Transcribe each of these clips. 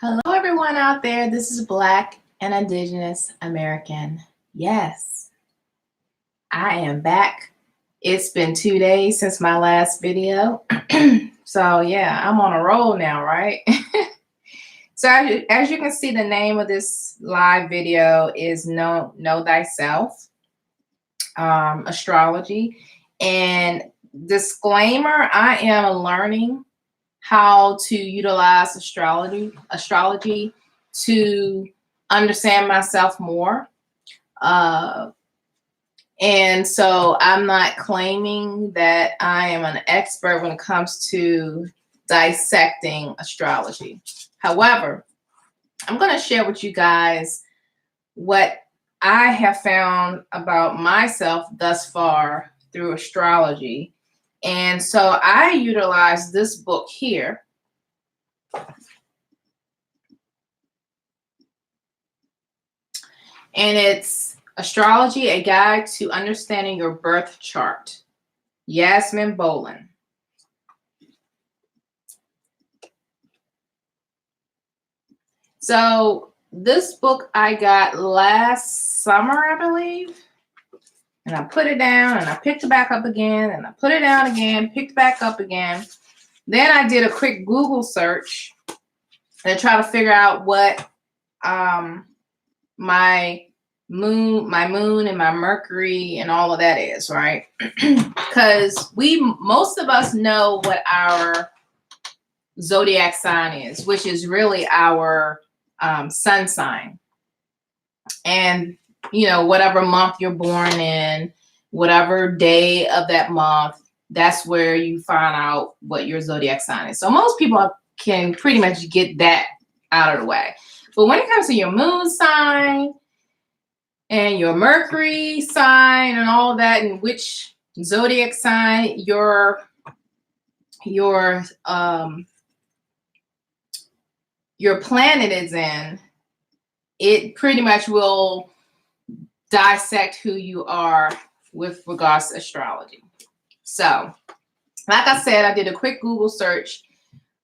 Hello, everyone out there. This is Black and Indigenous American. Yes, I am back. It's been 2 days since my last video. So, yeah, I'm on a roll now, right? So, as you can see, the name of this live video is Know Thyself, Astrology. And disclaimer, I am learning how to utilize astrology to understand myself more. And so I'm not claiming that I am an expert when it comes to dissecting astrology. However, I'm going to share with you guys what I have found about myself thus far through astrology. And so I utilize this book here. And it's Astrology, a Guide to Understanding Your Birth Chart. Yasmin Boland. So this book I got last summer, I believe. And I put it down and I picked it back up again and I put it down again, picked it back up again. Then I did a quick Google search and try to figure out what my moon and my Mercury and all of that is, right? Because most of us know what our zodiac sign is, which is really our sun sign. And whatever month you're born in, whatever day of that month, that's where you find out what your zodiac sign is. So most people can pretty much get that out of the way. But when it comes to your moon sign and your Mercury sign and all of that, and which zodiac sign your planet is in, it pretty much will dissect who you are with regards to astrology. So, like I said, I did a quick Google search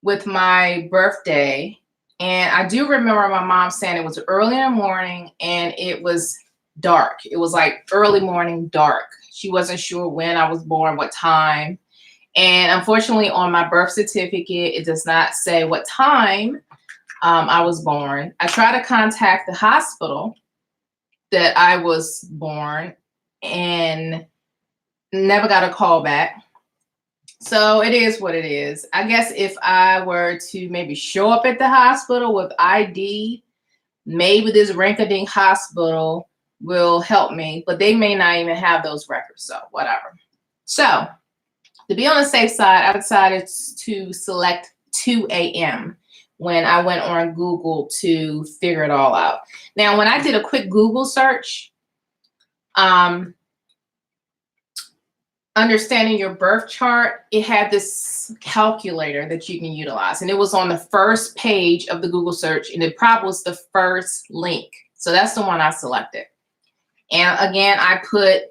with my birthday, and I do remember my mom saying it was early in the morning and it was dark. It was like early morning dark. She wasn't sure when I was born, what time. And unfortunately, on my birth certificate, it does not say what time I was born. I tried to contact the hospital that I was born and never got a call back. So it is what it is. I guess if I were to maybe show up at the hospital with ID, maybe this rinky-dink hospital will help me, but they may not even have those records, so whatever. So to be on the safe side, I decided to select 2 a.m. when I went on Google to figure it all out. Now, when I did a quick Google search, understanding your birth chart, it had this calculator that you can utilize. And it was on the first page of the Google search, and it probably was the first link. So that's the one I selected. And again, I put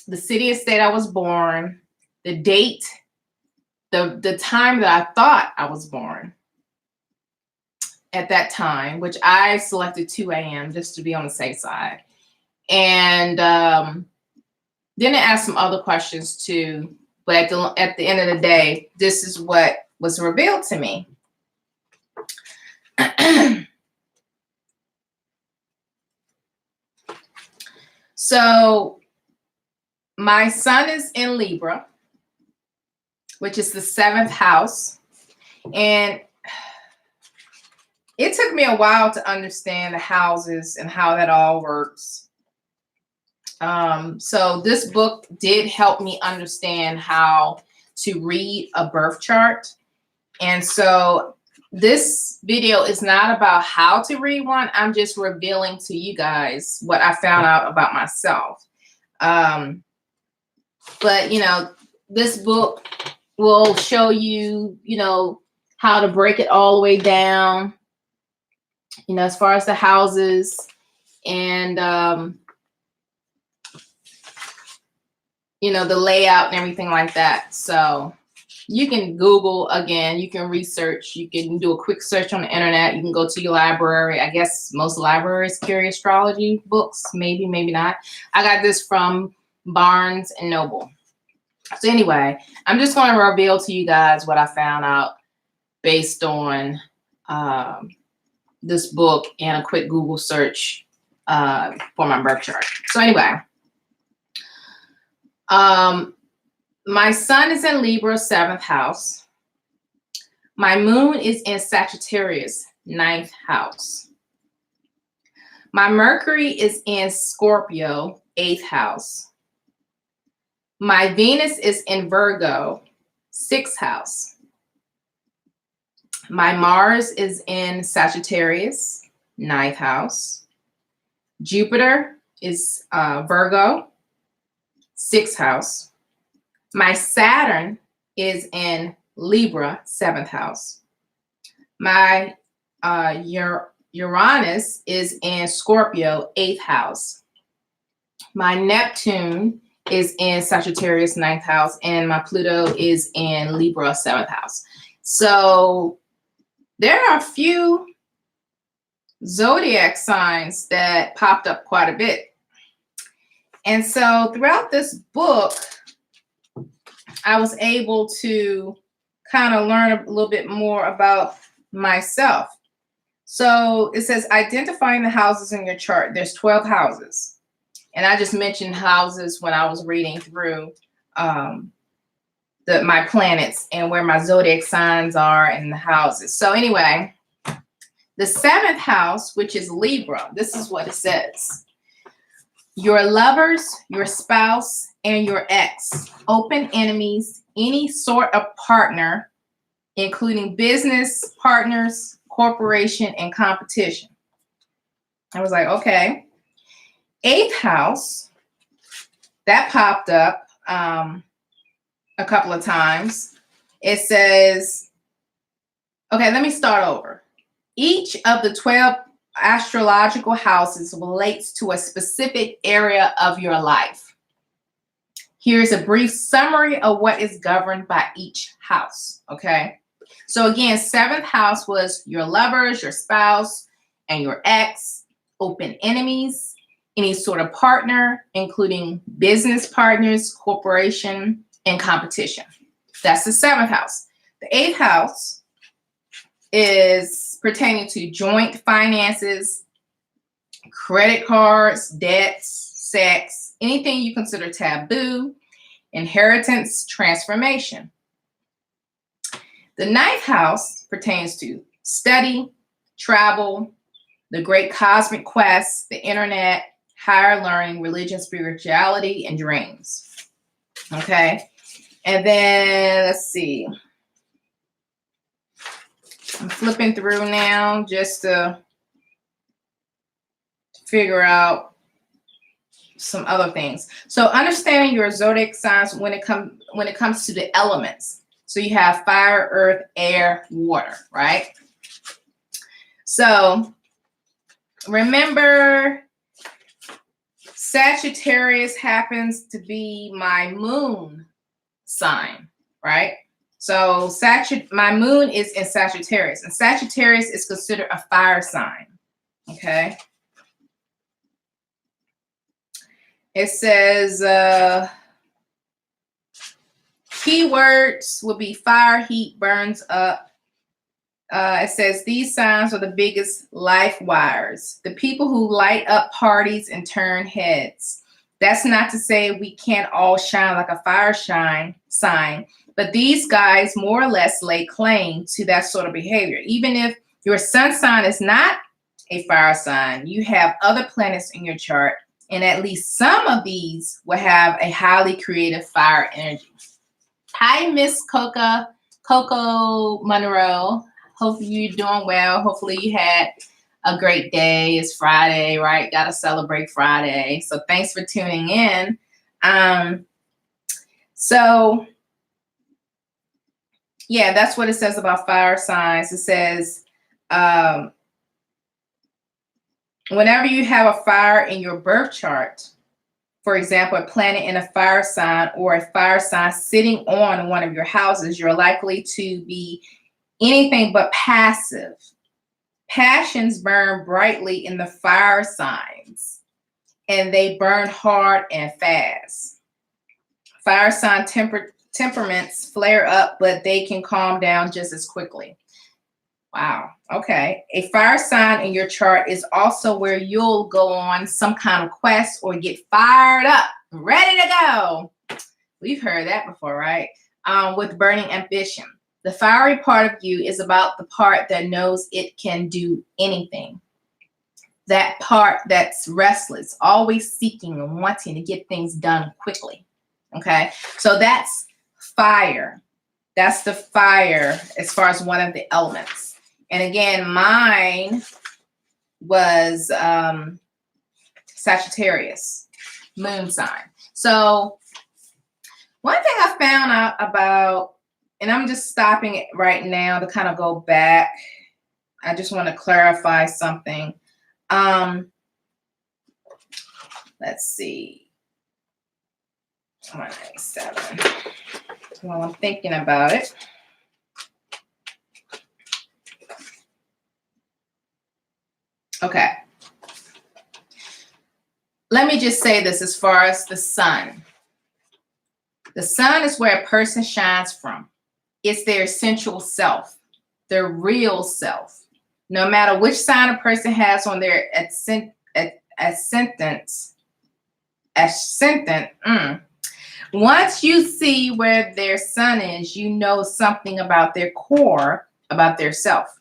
the city and state I was born, the date, the time that I thought I was born at that time, which I selected 2 a.m. just to be on the safe side. And then it asked some other questions too. But at the end of the day, this is what was revealed to me. So my sun is in Libra, which is the 7th house. And it took me a while to understand the houses and how that all works. So this book did help me understand how to read a birth chart. And so this video is not about how to read one. I'm just revealing to you guys what I found out about myself. But, this book will show you, how to break it all the way down, as far as the houses and, the layout and everything like that. So you can Google again, you can research, you can do a quick search on the internet, you can go to your library. I guess most libraries carry astrology books, maybe, maybe not. I got this from Barnes and Noble. So anyway, I'm just going to reveal to you guys what I found out based on this book and a quick Google search for my birth chart. So anyway, my sun is in Libra, 7th house. My moon is in Sagittarius, 9th house. My Mercury is in Scorpio, 8th house. My Venus is in Virgo, 6th house. My Mars is in Sagittarius, 9th house. Jupiter is Virgo, 6th house. My Saturn is in Libra, 7th house. My Uranus is in Scorpio, 8th house. My Neptune is in Sagittarius, 9th house, and my Pluto is in Libra, 7th house. So there are a few zodiac signs that popped up quite a bit. And so throughout this book, I was able to kind of learn a little bit more about myself. So it says identifying the houses in your chart. There's 12 houses. And I just mentioned houses when I was reading through my planets and where my zodiac signs are and the houses. So anyway, the 7th house, which is Libra, this is what it says. Your lovers, your spouse, and your ex, open enemies, any sort of partner, including business partners, corporation, and competition. I was like, okay. 8th house, that popped up a couple of times. It says, okay, let me start over. Each of the 12 astrological houses relates to a specific area of your life. Here's a brief summary of what is governed by each house, okay? So again, 7th house was your lovers, your spouse, and your ex, open enemies, any sort of partner, including business partners, corporation, and competition. That's the 7th house. The 8th house is pertaining to joint finances, credit cards, debts, sex, anything you consider taboo, inheritance, transformation. The 9th house pertains to study, travel, the great cosmic quest, the internet, higher learning, religion, spirituality, and dreams. Okay. And then let's see. I'm flipping through now just to figure out some other things. So understanding your zodiac signs when it comes to the elements. So you have fire, earth, air, water, right? So remember, Sagittarius happens to be my moon sign, right? So my moon is in Sagittarius, and Sagittarius is considered a fire sign, okay? It says keywords will be fire, heat, burns up. It says these signs are the biggest life wires, the people who light up parties and turn heads. That's not to say we can't all shine like a fire sign, but these guys more or less lay claim to that sort of behavior. Even if your sun sign is not a fire sign, you have other planets in your chart, and at least some of these will have a highly creative fire energy. Hi, Miss Coco Monroe. Hopefully you're doing well. Hopefully you had a great day. It's Friday, right? Got to celebrate Friday. So thanks for tuning in. So yeah, that's what it says about fire signs. It says whenever you have a fire in your birth chart, for example, a planet in a fire sign or a fire sign sitting on one of your houses, you're likely to be anything but passive. Passions burn brightly in the fire signs, and they burn hard and fast. Fire sign temperaments flare up, but they can calm down just as quickly. Wow. Okay. A fire sign in your chart is also where you'll go on some kind of quest or get fired up, ready to go. We've heard that before, right? With burning ambition. The fiery part of you is about the part that knows it can do anything. That part that's restless, always seeking and wanting to get things done quickly. Okay. So that's fire. That's the fire as far as one of the elements. And again, mine was Sagittarius, moon sign. So one thing I found out about, and I'm just stopping it right now to kind of go back. I just want to clarify something. Let's see. 197. While I'm thinking about it. Okay. Let me just say this as far as the sun. The sun is where a person shines from. It's their essential self, their real self. No matter which sign a person has on their ascendant. Once you see where their sun is, you know something about their core, about their self.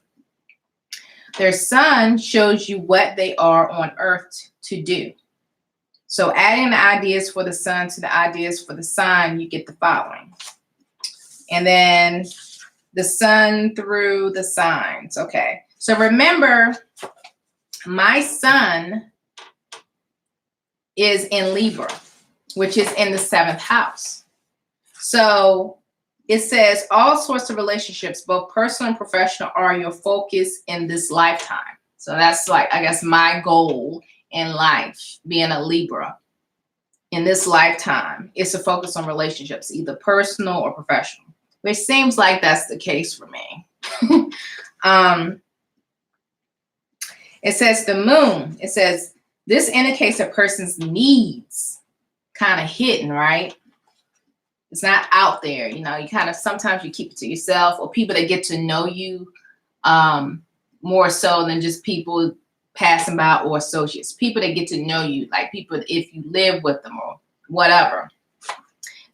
Their sun shows you what they are on earth to do. So adding the ideas for the sun to the ideas for the sign, you get the following. And then the sun through the signs. Okay. So remember, my sun is in Libra, which is in the 7th house. So it says all sorts of relationships, both personal and professional, are your focus in this lifetime. So that's like, I guess, my goal in life, being a Libra in this lifetime, is to focus on relationships, either personal or professional, which seems like that's the case for me. It says the moon. It says this indicates a person's needs, kind of hidden, right? It's not out there, you know. You kind of sometimes you keep it to yourself, or people that get to know you more so than just people passing by or associates. People that get to know you, like people if you live with them or whatever,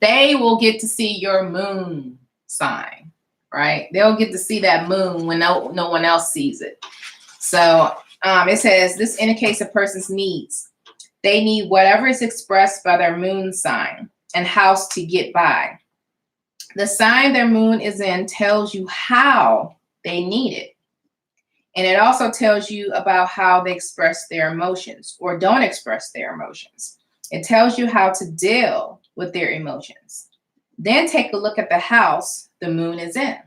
they will get to see your moon sign, right? They'll get to see that moon when no one else sees it. So it says this indicates a person's needs. They need whatever is expressed by their moon sign and house to get by. The sign their moon is in tells you how they need it. And it also tells you about how they express their emotions or don't express their emotions. It tells you how to deal with their emotions. Then take a look at the house the moon is in.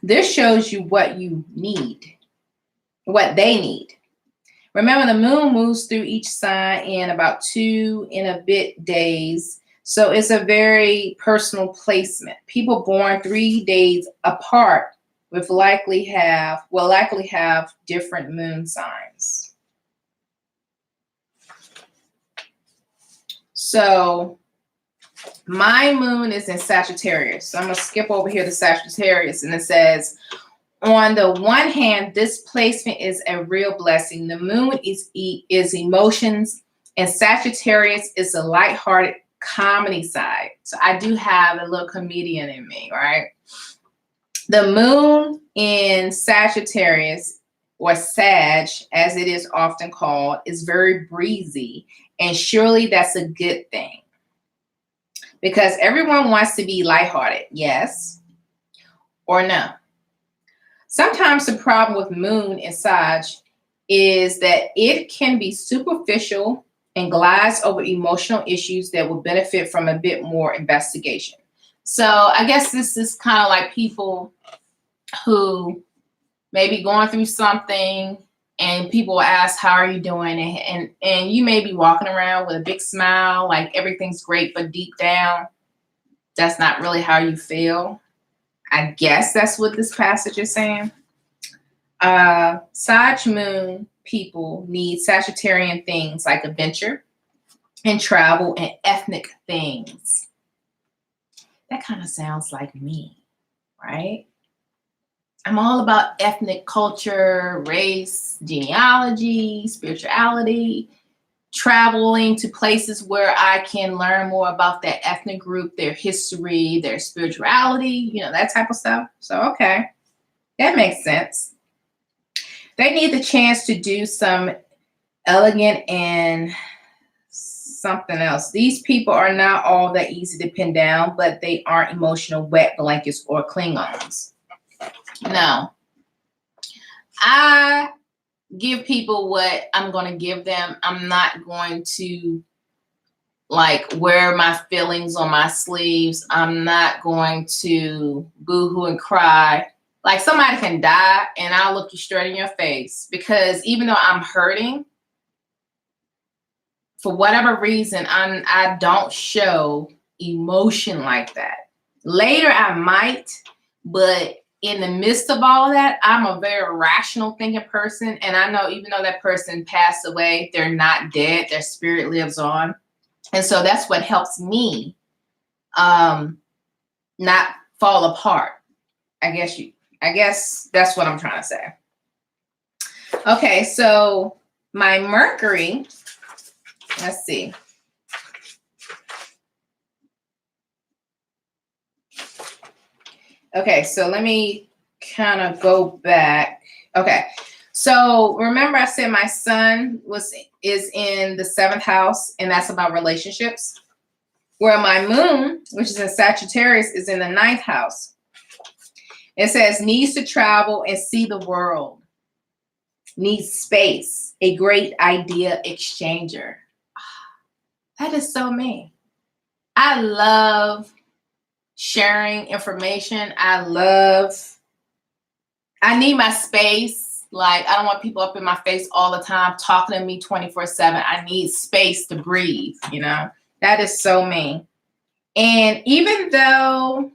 This shows you what you need, what they need. Remember, the moon moves through each sign in about 2 and a bit days. So it's a very personal placement. People born 3 days apart with likely have different moon signs. So my moon is in Sagittarius. So I'm going to skip over here to Sagittarius, and it says, on the one hand, this placement is a real blessing. The moon is emotions, and Sagittarius is a lighthearted comedy side. So I do have a little comedian in me, right? The moon in Sagittarius, or Sag, as it is often called, is very breezy, and surely that's a good thing. Because everyone wants to be lighthearted, yes or no. Sometimes the problem with moon in Sag is that it can be superficial and glides over emotional issues that would benefit from a bit more investigation. So I guess this is kind of like people who may be going through something and people will ask, how are you doing? And you may be walking around with a big smile, like everything's great, but deep down, that's not really how you feel. I guess that's what this passage is saying. Sag moon people need Sagittarian things like adventure and travel and ethnic things. That kind of sounds like me, right? I'm all about ethnic culture, race, genealogy, spirituality, traveling to places where I can learn more about that ethnic group, their history, their spirituality, that type of stuff. So, okay, that makes sense. They need the chance to do some elegant and something else. These people are not all that easy to pin down, but they aren't emotional wet blankets or Klingons. No. I give people what I'm going to give them. I'm not going to wear my feelings on my sleeves. I'm not going to boo-hoo and cry. Like, somebody can die and I'll look you straight in your face, because even though I'm hurting, for whatever reason, I don't show emotion like that. Later I might, but in the midst of all of that, I'm a very rational thinking person. And I know even though that person passed away, they're not dead. Their spirit lives on. And so that's what helps me not fall apart. I guess that's what I'm trying to say. Okay, so my Mercury, let's see. Okay, so let me kind of go back. Okay, so remember I said my sun is in the 7th house, and that's about relationships. Where my moon, which is in Sagittarius, is in the 9th house. It says needs to travel and see the world. Needs space. A great idea exchanger. That is so me. I love sharing information. I need my space. Like, I don't want people up in my face all the time talking to me 24/7. I need space to breathe, That is so me. And even though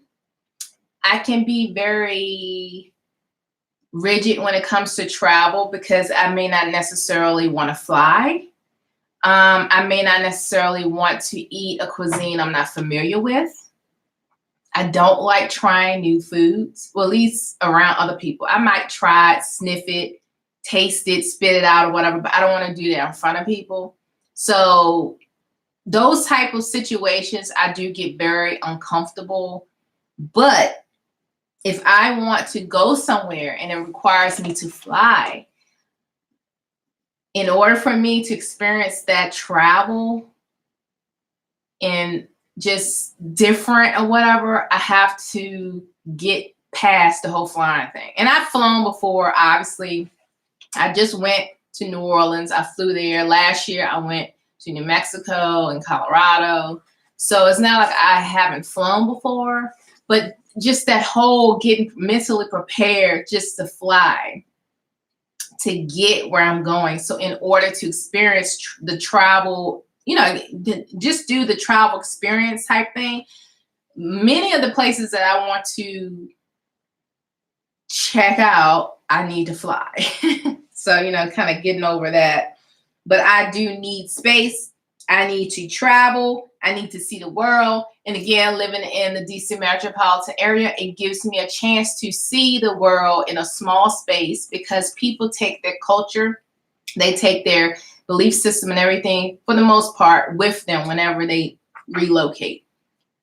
I can be very rigid when it comes to travel, because I may not necessarily want to fly. I may not necessarily want to eat a cuisine I'm not familiar with. I don't like trying new foods, well, at least around other people. I might try it, sniff it, taste it, spit it out or whatever, but I don't want to do that in front of people. So those type of situations, I do get very uncomfortable. But if I want to go somewhere and it requires me to fly, in order for me to experience that travel and just different or whatever, I have to get past the whole flying thing. And I've flown before, obviously. I just went to New Orleans. I flew there. Last year, I went to New Mexico and Colorado. So it's not like I haven't flown before, but just that whole getting mentally prepared just to fly, to get where I'm going. So in order to experience the travel, just do the travel experience type thing, many of the places that I want to check out, I need to fly. So, kind of getting over that. But I do need space. I need to travel. I need to see the world. And again, living in the DC metropolitan area, it gives me a chance to see the world in a small space, because people take their culture, they take their belief system and everything, for the most part, with them whenever they relocate.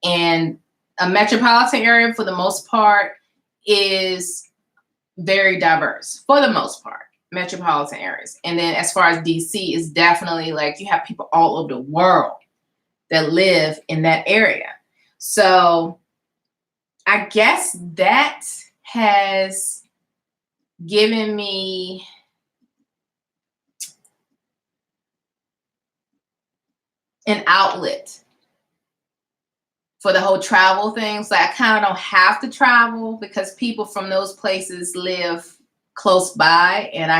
And a metropolitan area, for the most part, is very diverse, for the most part, metropolitan areas. And then as far as DC, is definitely like you have people all over the world that live in that area. So I guess that has given me an outlet for the whole travel thing. So I kind of don't have to travel, because people from those places live close by, and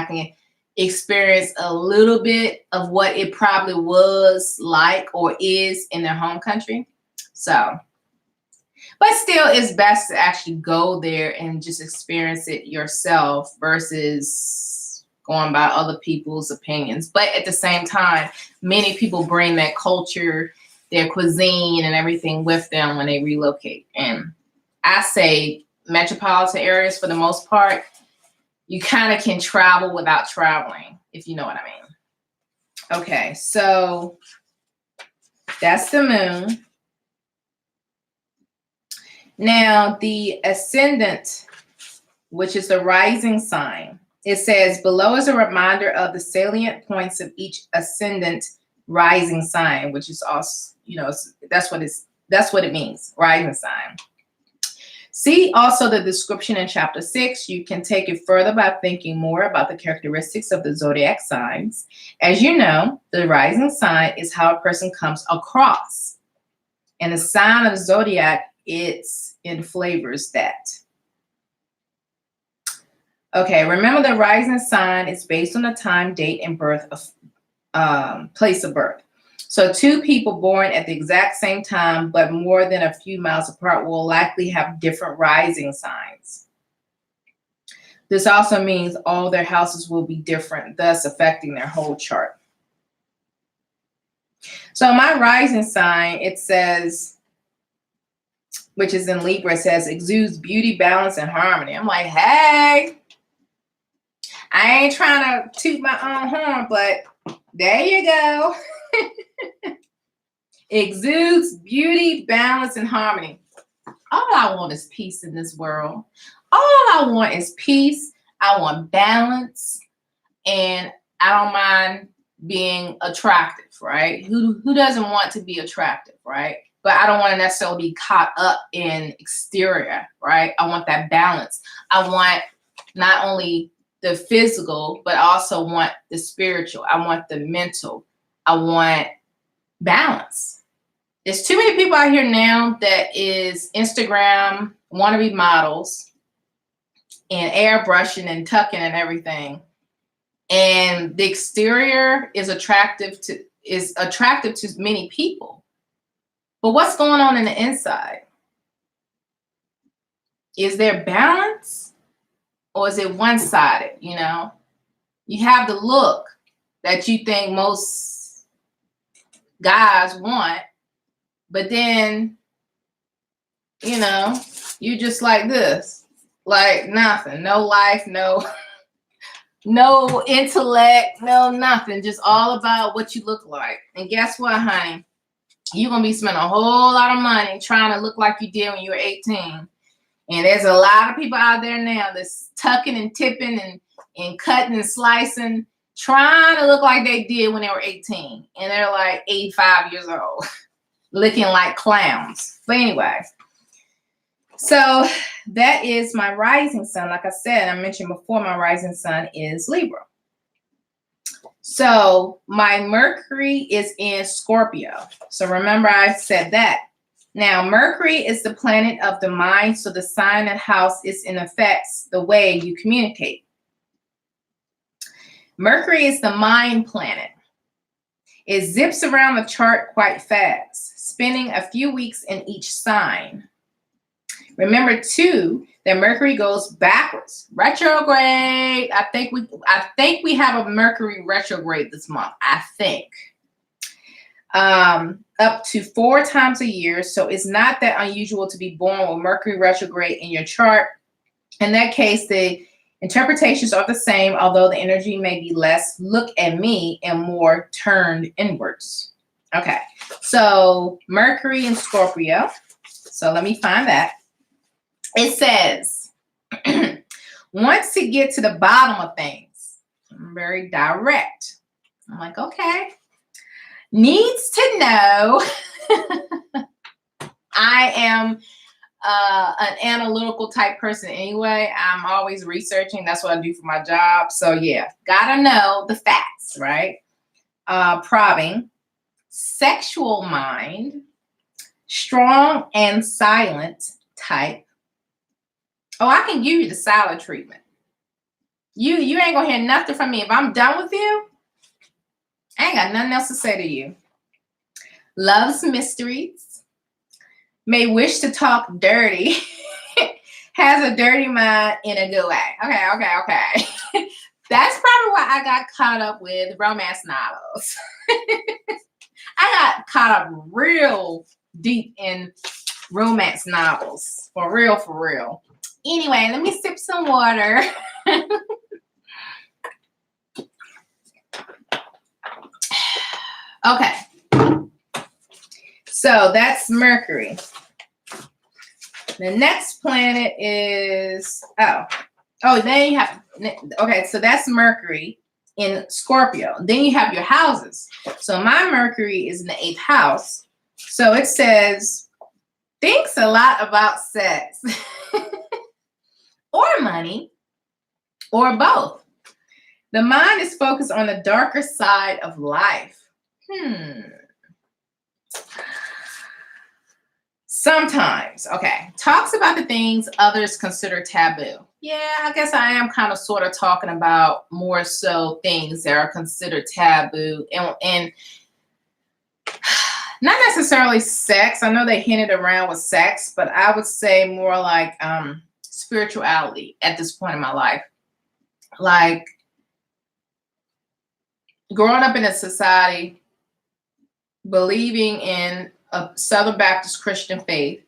experience a little bit of what it probably was like or is in their home country. So, but still, it's best to actually go there and just experience it yourself versus going by other people's opinions. But at the same time, many people bring that culture, their cuisine and everything with them when they relocate. And I say metropolitan areas, for the most part, you kind of can travel without traveling, if you know what I mean. Okay, so that's the moon. Now, the ascendant, which is the rising sign, it says below is a reminder of the salient points of each ascendant rising sign, which is also, that's what it means, rising sign. See also the description in chapter 6. You can take it further by thinking more about the characteristics of the zodiac signs. As you know, the rising sign is how a person comes across. And the sign of the zodiac, it's in flavors that. Okay, remember the rising sign is based on the time, date, and birth of place of birth. So two people born at the exact same time, but more than a few miles apart, will likely have different rising signs. This also means all their houses will be different, thus affecting their whole chart. So my rising sign, it says, which is in Libra, it says exudes beauty, balance, and harmony. I'm like, hey, I ain't trying to toot my own horn, but there you go. Exudes beauty, balance, and harmony. All I want is peace in this world. All I want is peace. I want balance, and I don't mind being attractive, right? Who doesn't want to be attractive, right? But I don't want to necessarily be caught up in exterior, right? I want that balance. I want not only the physical, but I also want the spiritual. I want the mental. I want balance. There's too many people out here now that is Instagram wannabe models and airbrushing and tucking and everything. And the exterior is attractive to many people. But what's going on in the inside? Is there balance or is it one-sided? You have the look that you think most guys want, but then, you just like this, like nothing, no life, no intellect, no nothing, just all about what you look like. And guess what, honey? You're going to be spending a whole lot of money trying to look like you did when you were 18. And there's a lot of people out there now that's tucking and tipping and cutting and slicing, trying to look like they did when they were 18. And they're like 85 years old, looking like clowns. But anyway, so that is my rising sun. Like I said, I mentioned before, my rising sun is Libra. So my Mercury is in Scorpio. So remember I said that. Now, Mercury is the planet of the mind. So the sign and house is in affects the way you communicate. Mercury is the mind planet. It zips around the chart quite fast, spending a few weeks in each sign. Remember too that Mercury goes backwards, retrograde. I think we have a Mercury retrograde this month. I think up to 4 times a year. So it's not that unusual to be born with Mercury retrograde in your chart. In that case, the interpretations are the same, although the energy may be less look at me and more turned inwards. Okay, so Mercury in Scorpio. So let me find that. It says, once you get to the bottom of things, I'm very direct. I'm like, okay, needs to know. I am an analytical type person anyway. I'm always researching. That's what I do for my job. So yeah, gotta know the facts, right? Probing, sexual mind, strong and silent type. Oh, I can give you the silent treatment. You ain't gonna hear nothing from me. If I'm done with you, I ain't got nothing else to say to you. Loves mysteries. May wish to talk dirty. Has a dirty mind in a good way. Okay. That's probably why I got caught up with romance novels. I got caught up real deep in romance novels. For real. Anyway, let me sip some water. Okay. So that's Mercury. The next planet is, then you have, okay, so that's Mercury in Scorpio. Then you have your houses. So my Mercury is in the 8th house. So it says, thinks a lot about sex or money or both. The mind is focused on the darker side of life. Sometimes, okay, talks about the things others consider taboo. Yeah, I guess I am kind of sort of talking about more so things that are considered taboo and not necessarily sex. I know they hinted around with sex, but I would say more like spirituality at this point in my life. Like growing up in a society, believing in a Southern Baptist Christian faith,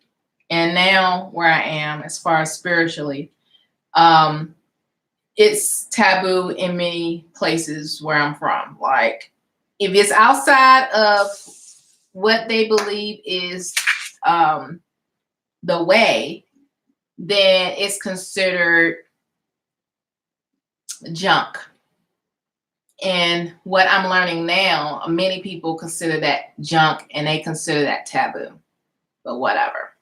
and now where I am as far as spiritually, it's taboo in many places where I'm from. Like if it's outside of what they believe is the way, then it's considered junk. And what I'm learning now, many people consider that junk and they consider that taboo. But whatever.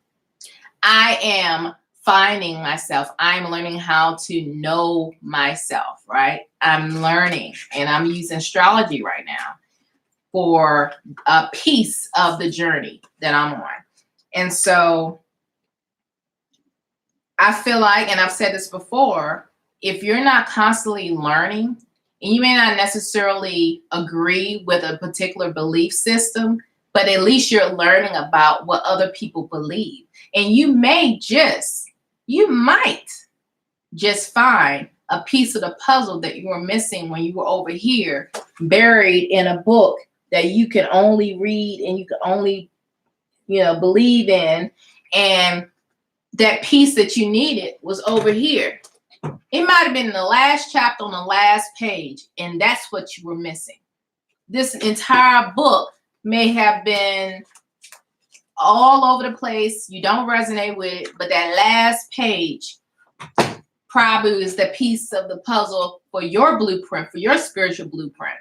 I am finding myself. I'm learning how to know myself, right? I'm learning, and I'm using astrology right now for a piece of the journey that I'm on. And so I feel like, and I've said this before, if you're not constantly learning, and you may not necessarily agree with a particular belief system, but at least you're learning about what other people believe. And you might just find a piece of the puzzle that you were missing when you were over here, buried in a book that you can only read and you can only, believe in. And that piece that you needed was over here. It might have been in the last chapter on the last page, and that's what you were missing. This entire book may have been all over the place. You don't resonate with it, but that last page probably is the piece of the puzzle for your blueprint, for your spiritual blueprint.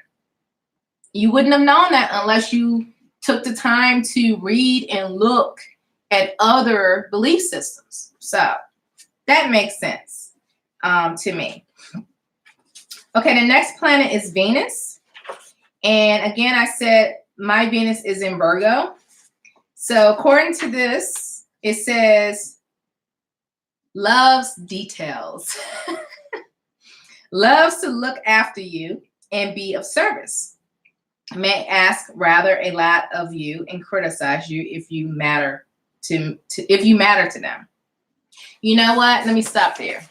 You wouldn't have known that unless you took the time to read and look at other belief systems. So that makes sense to me. Okay, the next planet is Venus. And again, I said my Venus is in Virgo. So according to this, it says, loves details. Loves to look after you and be of service. May ask rather a lot of you and criticize you if you matter to them. You know what? Let me stop there.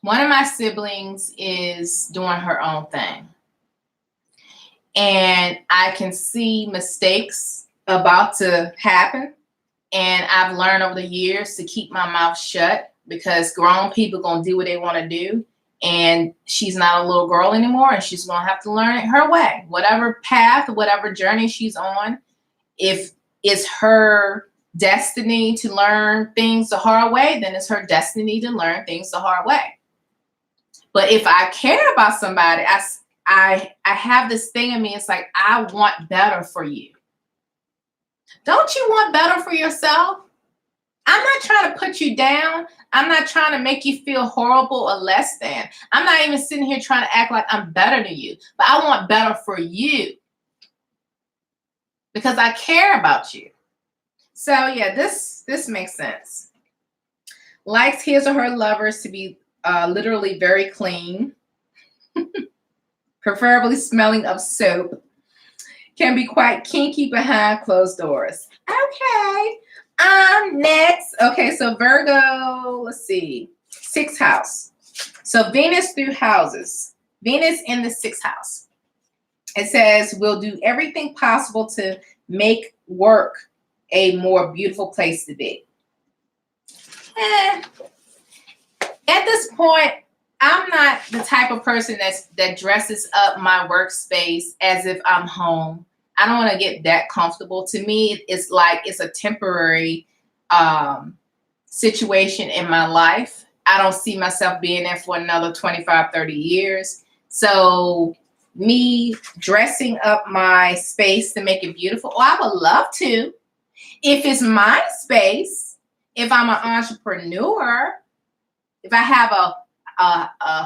One of my siblings is doing her own thing. And I can see mistakes about to happen. And I've learned over the years to keep my mouth shut because grown people are going to do what they want to do. And she's not a little girl anymore, and she's going to have to learn it her way. Whatever path, whatever journey she's on, if it's her destiny to learn things the hard way, then it's her destiny to learn things the hard way. But if I care about somebody, I have this thing in me. It's like, I want better for you. Don't you want better for yourself? I'm not trying to put you down. I'm not trying to make you feel horrible or less than. I'm not even sitting here trying to act like I'm better than you. But I want better for you because I care about you. So yeah, this makes sense. likes his or her lovers to be literally very clean, preferably smelling of soap, can be quite kinky behind closed doors. Okay. Next. Okay, so Virgo, let's see. 6th house. So Venus through houses. Venus in the 6th house. It says, we'll do everything possible to make work a more beautiful place to be. At this point, I'm not the type of person that dresses up my workspace as if I'm home. I don't want to get that comfortable. To me, it's like it's a temporary situation in my life. I don't see myself being there for another 25, 30 years. So me dressing up my space to make it beautiful, I would love to. If it's my space, if I'm an entrepreneur, if I have a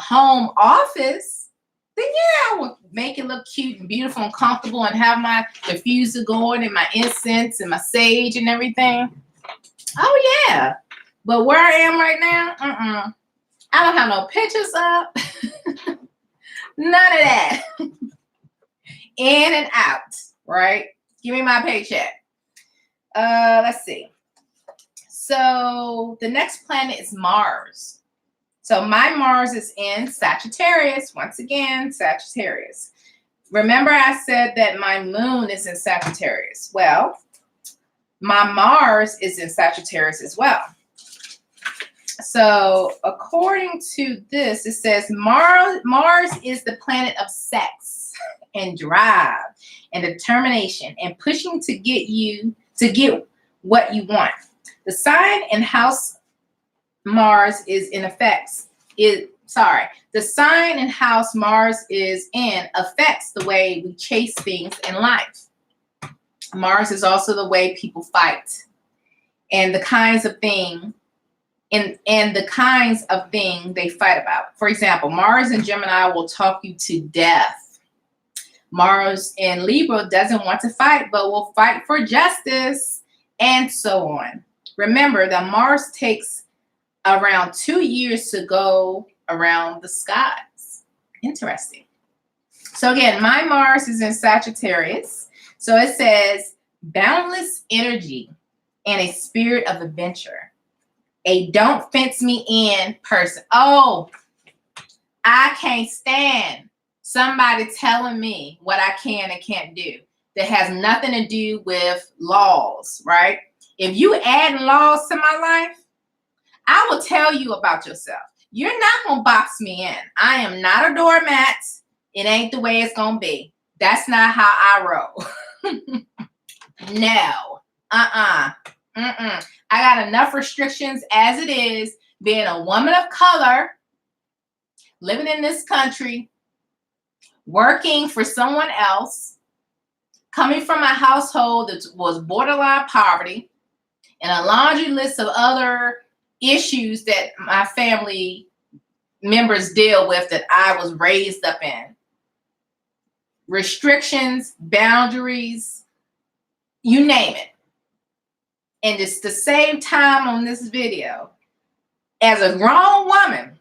home office, then yeah, I would make it look cute and beautiful and comfortable and have my diffuser going and my incense and my sage and everything. Oh yeah. But where I am right now, I don't have no pictures up. None of that. In and out, right? Give me my paycheck. Let's see. So the next planet is Mars. So my Mars is in Sagittarius. Once again, Sagittarius. Remember I said that my moon is in Sagittarius. Well, my Mars is in Sagittarius as well. So according to this, it says Mars is the planet of sex and drive and determination and pushing to get what you want. The sign and house Mars is in effects. The sign and house Mars is in affects the way we chase things in life. Mars is also the way people fight and the kinds of thing and the kinds of thing they fight about. For example, Mars in Gemini will talk you to death. Mars in Libra doesn't want to fight, but will fight for justice, and so on. Remember that Mars takes around 2 years to go around the skies. Interesting. So again, my Mars is in Sagittarius. So it says boundless energy and a spirit of adventure. A don't fence me in person. Oh, I can't stand somebody telling me what I can and can't do. That has nothing to do with laws, right? If you add laws to my life, I will tell you about yourself. You're not going to box me in. I am not a doormat. It ain't the way it's going to be. That's not how I roll. No. I got enough restrictions as it is, being a woman of color, living in this country, working for someone else, coming from a household that was borderline poverty, and a laundry list of other issues that my family members deal with that I was raised up in. Restrictions, boundaries, you name it. And it's to save time on this video, as a grown woman,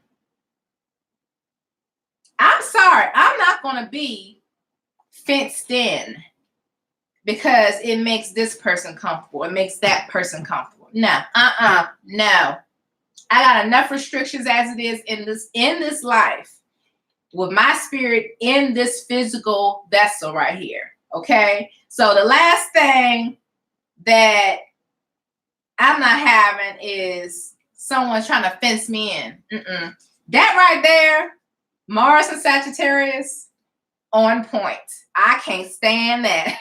I'm sorry, I'm not going to be fenced in because it makes this person comfortable. It makes that person comfortable. No, no. I got enough restrictions as it is in this life with my spirit in this physical vessel right here. Okay. So the last thing that I'm not having is someone trying to fence me in. That right there, Mars and Sagittarius, on point. I can't stand that.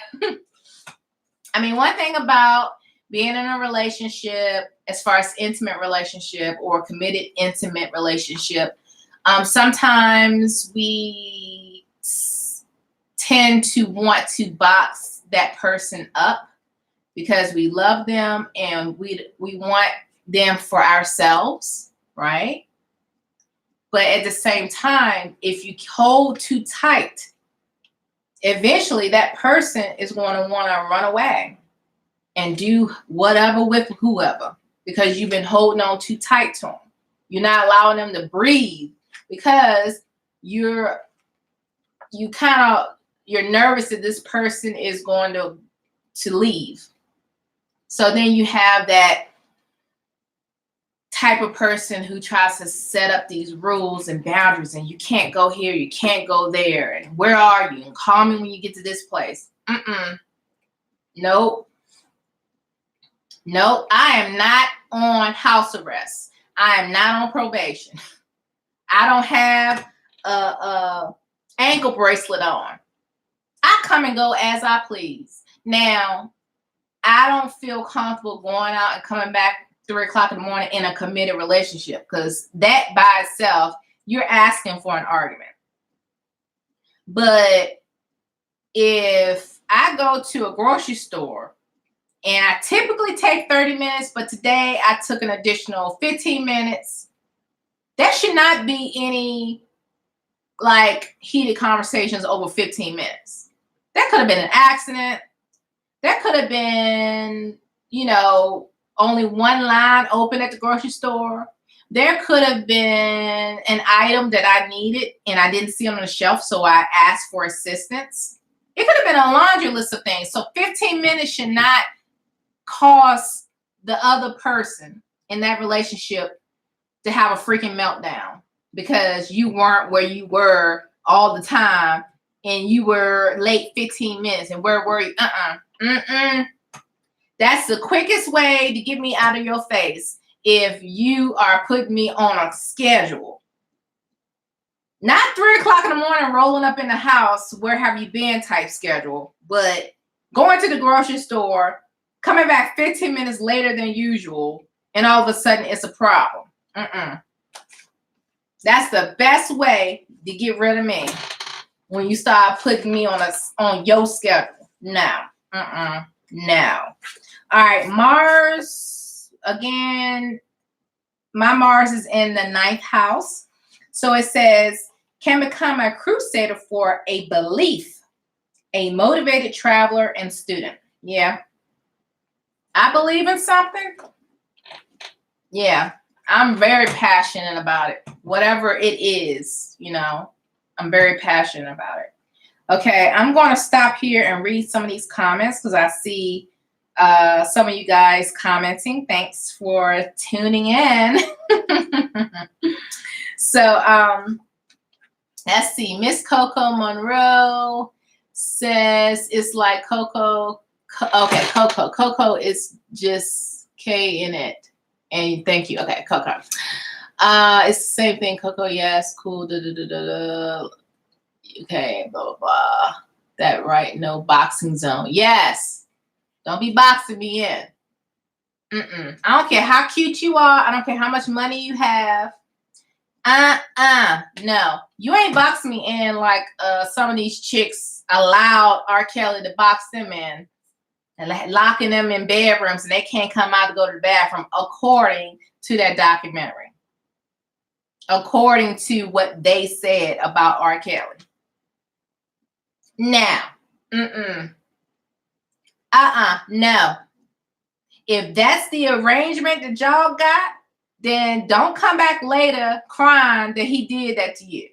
I mean, one thing about being in a relationship, as far as intimate relationship or committed intimate relationship, sometimes we tend to want to box that person up because we love them and we want them for ourselves, right? But at the same time, if you hold too tight, eventually that person is going to want to run away and do whatever with whoever. because you've been holding on too tight to them. You're not allowing them to breathe because you're nervous that this person is going to leave. So then you have that type of person who tries to set up these rules and boundaries, and you can't go here, you can't go there, and where are you? And call me when you get to this place. Nope. I am not on house arrest. I am not on probation. I don't have a ankle bracelet on. I come and go as I please. Now, I don't feel comfortable going out and coming back 3 o'clock in the morning in a committed relationship, because that by itself, you're asking for an argument. But if I go to a grocery store and I typically take 30 minutes, but today I took an additional 15 minutes, there should not be any like heated conversations over 15 minutes. That could have been an accident. That could have been, only one line open at the grocery store. There could have been an item that I needed and I didn't see on the shelf, so I asked for assistance. It could have been a laundry list of things. So 15 minutes should not cause the other person in that relationship to have a freaking meltdown because you weren't where you were all the time and you were late 15 minutes. And where were you? That's the quickest way to get me out of your face if you are putting me on a schedule. Not 3 o'clock in the morning rolling up in the house, where have you been type schedule, but going to the grocery store, coming back 15 minutes later than usual, and all of a sudden it's a problem. That's the best way to get rid of me, when you start putting me on your schedule. No. All right, Mars, again, my Mars is in the 9th house. So it says, can become a crusader for a belief, a motivated traveler and student. Yeah. I believe in something. Yeah. I'm very passionate about it. Whatever it is, I'm very passionate about it. Okay, I'm going to stop here and read some of these comments because I see some of you guys commenting. Thanks for tuning in. So, let's see. Miss Coco Monroe says it's like Coco. Okay, Coco. Coco is just K in it. And thank you. Okay, Coco. It's the same thing. Coco, yes, cool. Okay, blah, blah, blah. That right, no boxing zone. Yes. Don't be boxing me in. I don't care how cute you are. I don't care how much money you have. No. You ain't boxing me in like some of these chicks allowed R. Kelly to box them in and locking them in bedrooms and they can't come out to go to the bathroom, according to that documentary. According to what they said about R. Kelly. Now, no. If that's the arrangement that y'all got, then don't come back later crying that he did that to you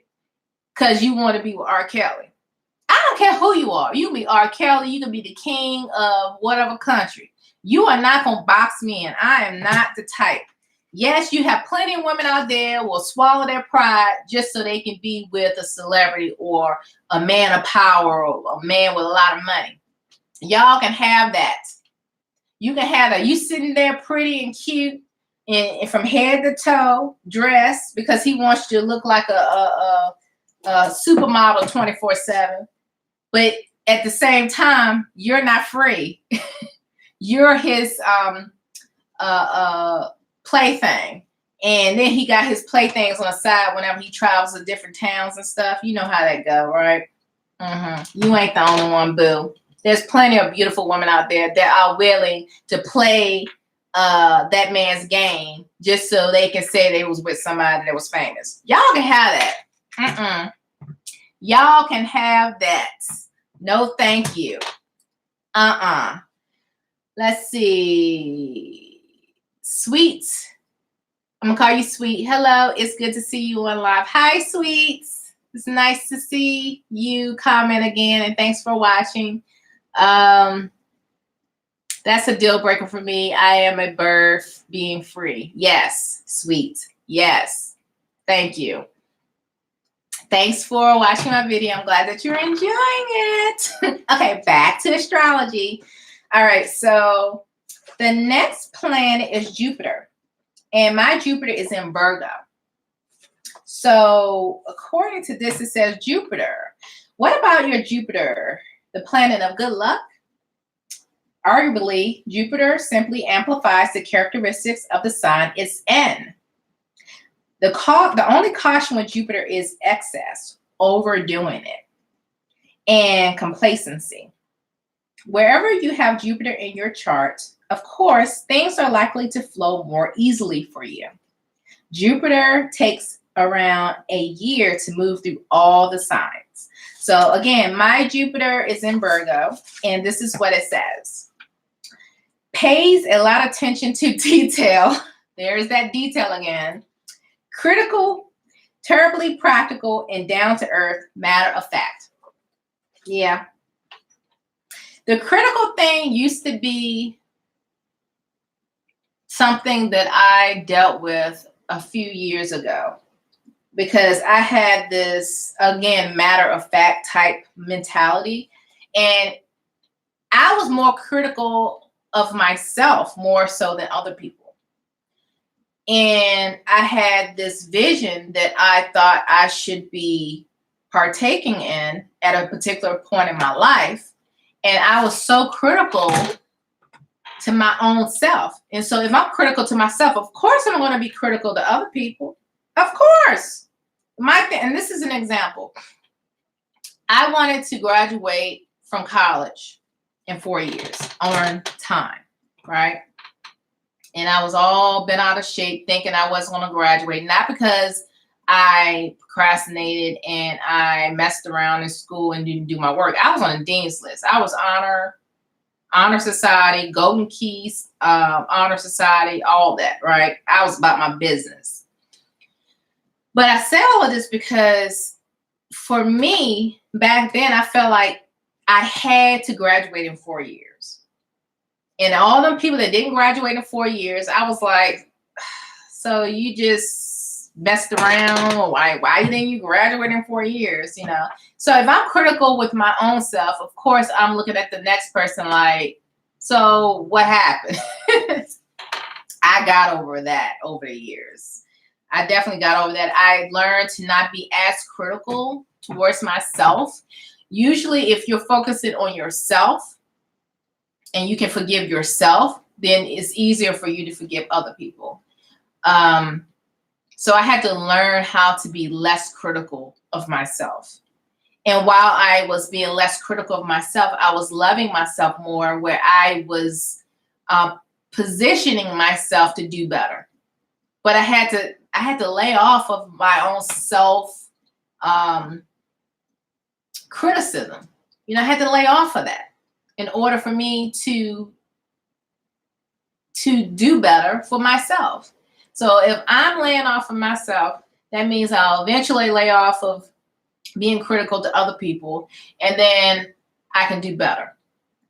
because you want to be with R. Kelly. I don't care who you are. You can be R. Kelly. You can be the king of whatever country. You are not going to box me in. I am not the type. Yes, you have plenty of women out there who will swallow their pride just so they can be with a celebrity or a man of power or a man with a lot of money. Y'all can have that. You can have that. You sitting there pretty and cute and from head to toe dressed because he wants you to look like a supermodel 24/7. But at the same time, you're not free. You're his plaything. And then he got his playthings on the side whenever he travels to different towns and stuff. You know how that go, right? You ain't the only one, boo. There's plenty of beautiful women out there that are willing to play that man's game just so they can say they was with somebody that was famous. Y'all can have that. Y'all can have that. No, thank you. Let's see. Sweets. I'm going to call you Sweet. Hello. It's good to see you on live. Hi, Sweets. It's nice to see you comment again, and thanks for watching. That's a deal breaker for me. I am a birth being free. Yes, Sweet. Yes. Thank you. Thanks for watching my video. I'm glad that you're enjoying it. Okay, back to astrology. All right, so the next planet is Jupiter. And my Jupiter is in Virgo. So according to this, it says Jupiter. What about your Jupiter, the planet of good luck? Arguably, Jupiter simply amplifies the characteristics of the sign it's in. The only caution with Jupiter is excess, overdoing it, and complacency. Wherever you have Jupiter in your chart, of course, things are likely to flow more easily for you. Jupiter takes around a year to move through all the signs. So again, my Jupiter is in Virgo, and this is what it says. Pays a lot of attention to detail. There's that detail again. Critical, terribly practical, and down to earth, matter of fact. Yeah. The critical thing used to be something that I dealt with a few years ago because I had this, again, matter of fact type mentality. And I was more critical of myself more so than other people. And I had this vision that I thought I should be partaking in at a particular point in my life. And I was so critical to my own self. And so if I'm critical to myself, of course I'm going to be critical to other people. Of course. And this is an example. I wanted to graduate from college in 4 years on time, right? And I was all bent out of shape thinking I wasn't going to graduate. Not because I procrastinated and I messed around in school and didn't do my work. I was on the dean's list. I was honor society, Golden Keys, honor society, all that, right? I was about my business. But I say all of this because for me, back then, I felt like I had to graduate in 4 years. And all them people that didn't graduate in 4 years, I was like, so you just messed around? Or why didn't you graduate in 4 years? You know? So if I'm critical with my own self, of course, I'm looking at the next person like, so what happened? I got over that over the years. I definitely got over that. I learned to not be as critical towards myself. Usually if you're focusing on yourself and you can forgive yourself, then it's easier for you to forgive other people. So I had to learn how to be less critical of myself. And while I was being less critical of myself, I was loving myself more, where I was positioning myself to do better. But I had to lay off of my own self criticism. You know, I had to lay off of that in order for me to do better for myself. So if I'm laying off of myself, that means I'll eventually lay off of being critical to other people, and then I can do better.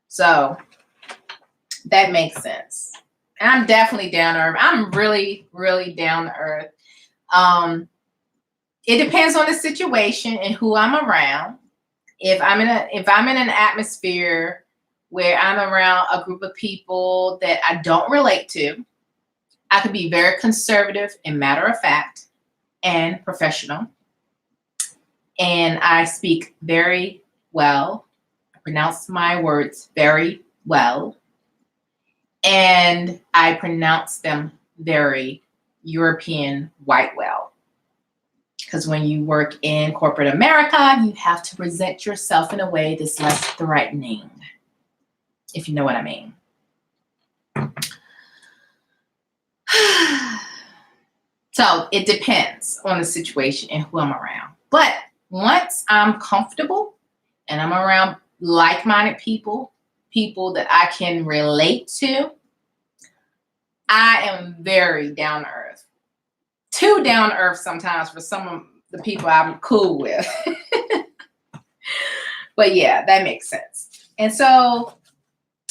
So that makes sense. And I'm definitely down to earth. I'm really, really down to earth. It depends on the situation and who I'm around. If I'm in an atmosphere where I'm around a group of people that I don't relate to, I could be very conservative and matter of fact and professional. And I speak very well. I pronounce my words very well. And I pronounce them very European white well. Because when you work in corporate America, you have to present yourself in a way that's less threatening, if you know what I mean. So it depends on the situation and who I'm around. But once I'm comfortable and I'm around like-minded people that I can relate to, I am very down to earth. Too down to earth sometimes for some of the people I'm cool with. But yeah, that makes sense. And so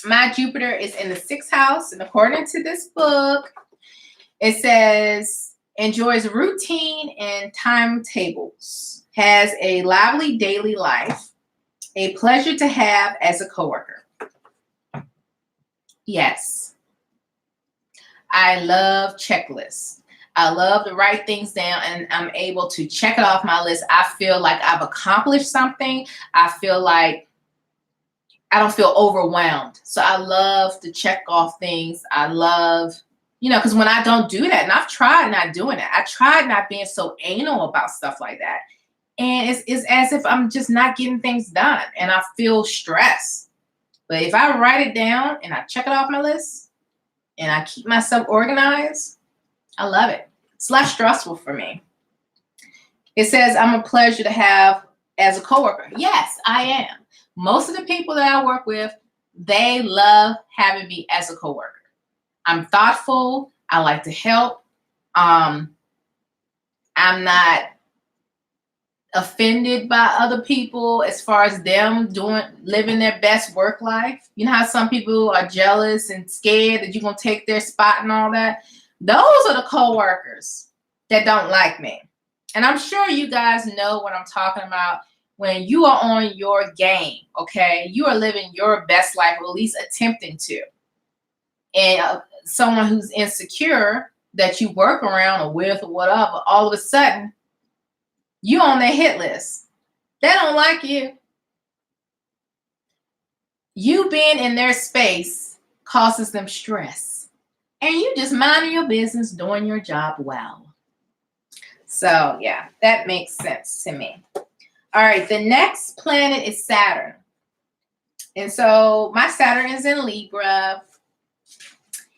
my Jupiter is in the 6th house. And according to this book, it says, enjoys routine and timetables, has a lively daily life, a pleasure to have as a coworker. Yes, I love checklists. I love to write things down and I'm able to check it off my list. I feel like I've accomplished something. I feel like I don't feel overwhelmed. So I love to check off things. I love, because when I don't do that, and I've tried not doing it, I tried not being so anal about stuff like that. And it's as if I'm just not getting things done and I feel stressed. But if I write it down and I check it off my list and I keep myself organized, I love it. It's less stressful for me. It says I'm a pleasure to have as a coworker. Yes, I am. Most of the people that I work with, they love having me as a coworker. I'm thoughtful. I like to help. I'm not offended by other people as far as them living their best work life. You know how some people are jealous and scared that you're going to take their spot and all that? Those are the coworkers that don't like me. And I'm sure you guys know what I'm talking about when you are on your game, okay? You are living your best life, or at least attempting to. And someone who's insecure that you work around or with or whatever, all of a sudden, you on their hit list. They don't like you. You being in their space causes them stress. And you just minding your business, doing your job well. So yeah, that makes sense to me. All right, the next planet is Saturn. And so my Saturn is in Libra.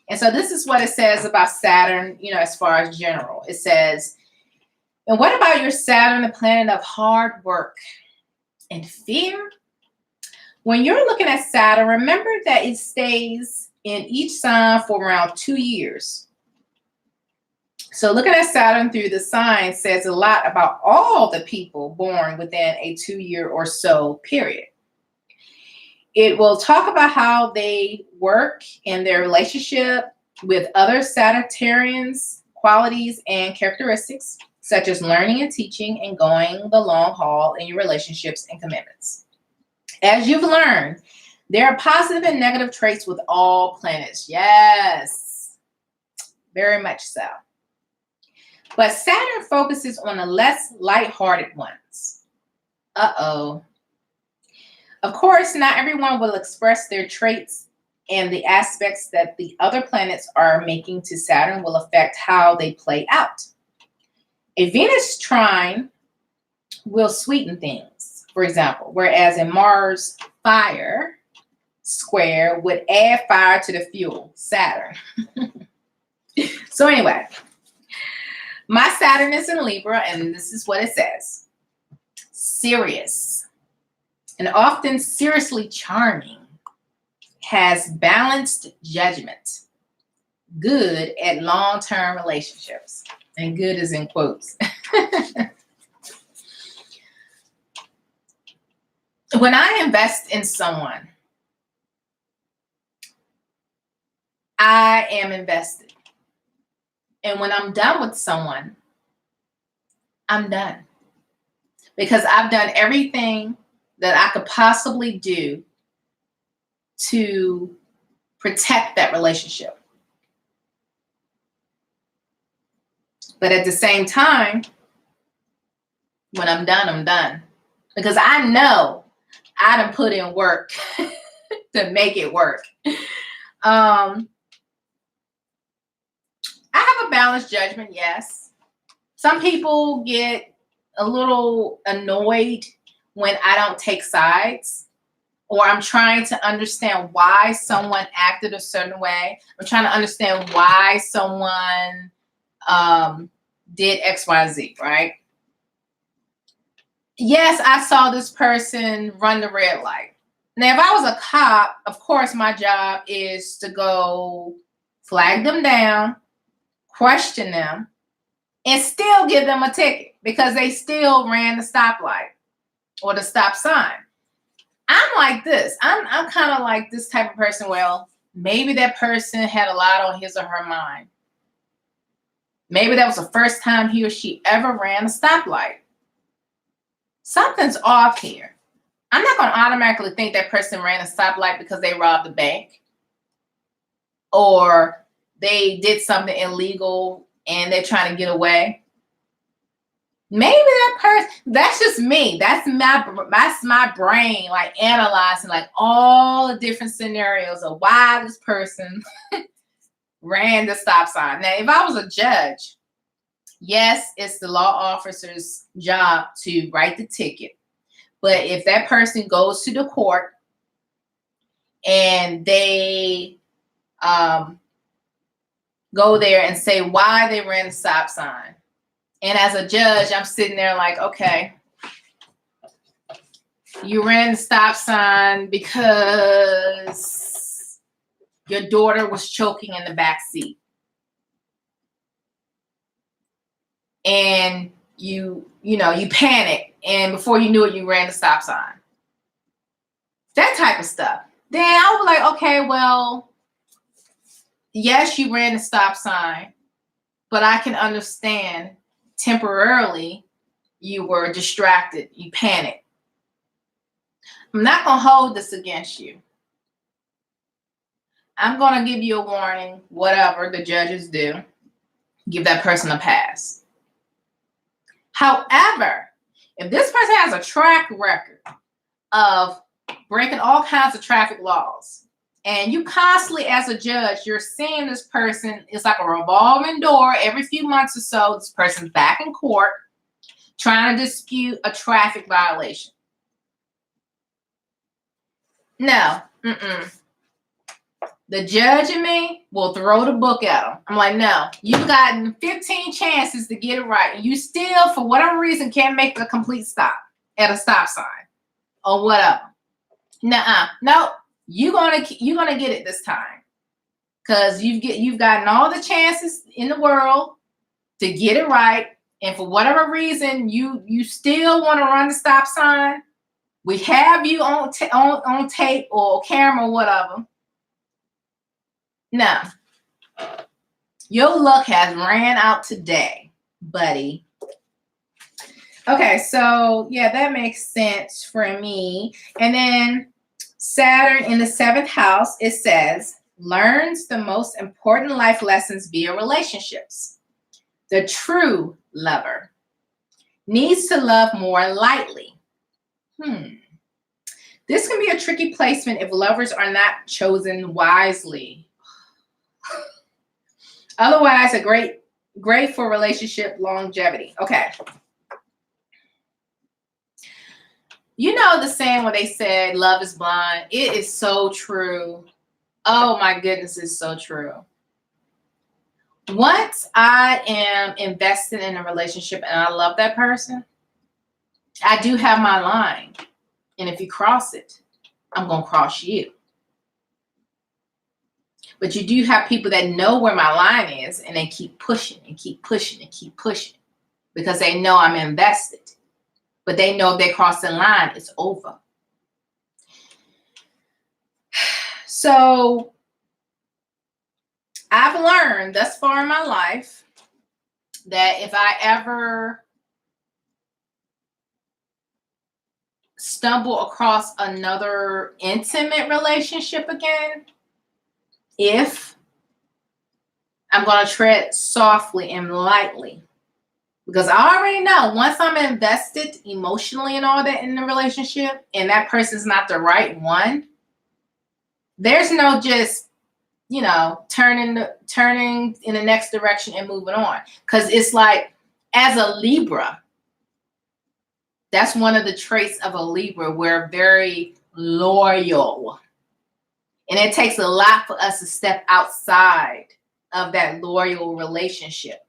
And so this is what it says about Saturn, as far as general. It says, and what about your Saturn, the planet of hard work and fear? When you're looking at Saturn, remember that it stays in each sign for around 2 years. So looking at Saturn through the sign says a lot about all the people born within a 2-year or so period. It will talk about how they work in their relationship with other Sagittarians, qualities and characteristics, such as learning and teaching and going the long haul in your relationships and commitments. As you've learned, there are positive and negative traits with all planets. Yes, very much so. But Saturn focuses on the less lighthearted ones. Uh-oh. Of course, not everyone will express their traits, and the aspects that the other planets are making to Saturn will affect how they play out. A Venus trine will sweeten things, for example, whereas a Mars fire square would add fire to the fuel, Saturn. So anyway, my Saturn is in Libra, and this is what it says. Serious and often seriously charming, has balanced judgment, good at long-term relationships. And good is in quotes. When I invest in someone, I am invested. And when I'm done with someone, I'm done. Because I've done everything that I could possibly do to protect that relationship. But at the same time, when I'm done, I'm done. Because I know I done put in work to make it work. I have a balanced judgment, yes. Some people get a little annoyed when I don't take sides, or I'm trying to understand why someone acted a certain way. I'm trying to understand why someone did X, Y, Z, right? Yes, I saw this person run the red light. Now, if I was a cop, of course, my job is to go flag them down, question them, and still give them a ticket because they still ran the stoplight or the stop sign. I'm like this. I'm kind of like this type of person. Well, maybe that person had a lot on his or her mind. Maybe that was the first time he or she ever ran a stoplight. Something's off here. I'm not going to automatically think that person ran a stoplight because they robbed the bank or they did something illegal and they're trying to get away. Maybe that person, that's just me. That's my brain, like analyzing like all the different scenarios of why this person ran the stop sign. Now, if I was a judge, yes, it's the law officer's job to write the ticket. But if that person goes to the court and they go there and say why they ran the stop sign, and as a judge, I'm sitting there like, okay, you ran the stop sign because your daughter was choking in the back seat. And you panicked, and before you knew it, you ran the stop sign. That type of stuff. Then I was like, okay, well, yes, you ran the stop sign, but I can understand temporarily you were distracted, you panicked. I'm not going to hold this against you. I'm going to give you a warning, whatever the judges do, give that person a pass. However, if this person has a track record of breaking all kinds of traffic laws, and you constantly, as a judge, you're seeing this person, it's like a revolving door. Every few months or so, this person's back in court trying to dispute a traffic violation. No, the judge and me will throw the book at them. I'm like, no, you've gotten 15 chances to get it right, and you still, for whatever reason, can't make a complete stop at a stop sign or whatever. No, you're gonna get it this time, because you've gotten all the chances in the world to get it right, and for whatever reason you still want to run the stop sign. We have you on tape or camera or whatever. No, your luck has ran out today, buddy. Okay, so yeah, that makes sense for me. And then Saturn in the 7th house, it says, learns the most important life lessons via relationships. The true lover needs to love more lightly. This can be a tricky placement if lovers are not chosen wisely. Otherwise, great for relationship longevity. Okay. You know the saying where they said love is blind? It is so true. Oh my goodness, it's so true. Once I am invested in a relationship and I love that person, I do have my line. And if you cross it, I'm going to cross you. But you do have people that know where my line is, and they keep pushing and keep pushing and keep pushing because they know I'm invested. But they know if they cross the line, it's over. So I've learned thus far in my life that if I ever stumble across another intimate relationship again, if I'm going to tread softly and lightly, because I already know once I'm invested emotionally and all that in the relationship and that person's not the right one, there's no just, turning in the next direction and moving on. Because it's like, as a Libra, that's one of the traits of a Libra. We're very loyal. And it takes a lot for us to step outside of that loyal relationship.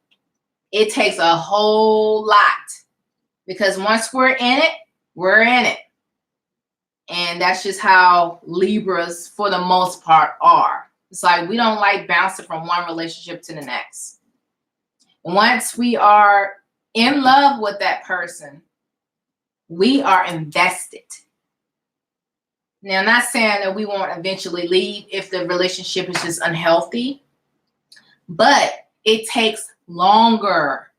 It takes a whole lot, because once we're in it, we're in it. And that's just how Libras, for the most part, are. It's like we don't like bouncing from one relationship to the next. Once we are in love with that person, we are invested. Now, I'm not saying that we won't eventually leave if the relationship is just unhealthy, but it takes longer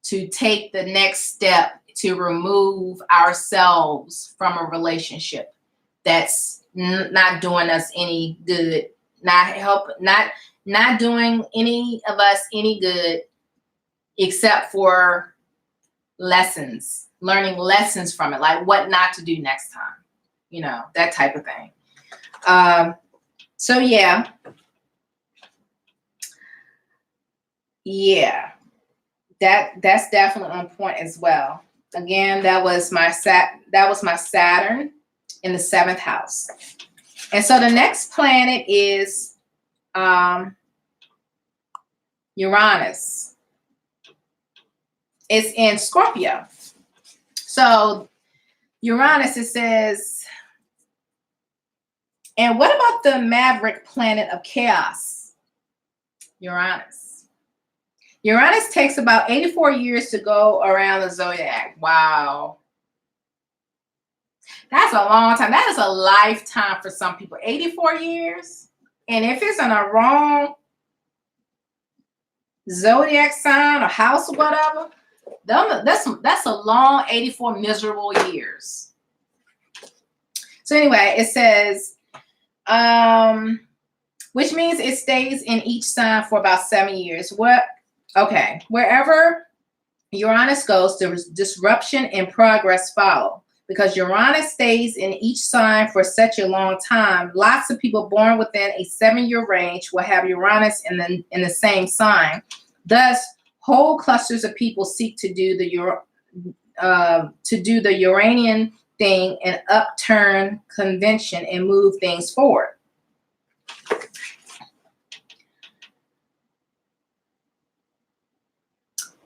to take the next step to remove ourselves from a relationship that's not doing us any good, not doing any of us any good, except for lessons, learning lessons from it, like what not to do next time, you know, that type of thing. So yeah, that's definitely on point as well. Again, that was my Saturn in the 7th house. And so the next planet is Uranus. It's in Scorpio. So Uranus, it says, and what about the maverick planet of chaos? Uranus. Uranus takes about 84 years to go around the zodiac. Wow. That's a long time. That is a lifetime for some people. 84 years. And if it's in a wrong zodiac sign or house or whatever, that's a long 84 miserable years. So anyway, it says, which means it stays in each sign for about 7 years. Okay, wherever Uranus goes, there is disruption and progress follow. Because Uranus stays in each sign for such a long time, lots of people born within a 7-year range will have Uranus in the same sign. Thus, whole clusters of people seek to do the Uranian thing and upturn convention and move things forward.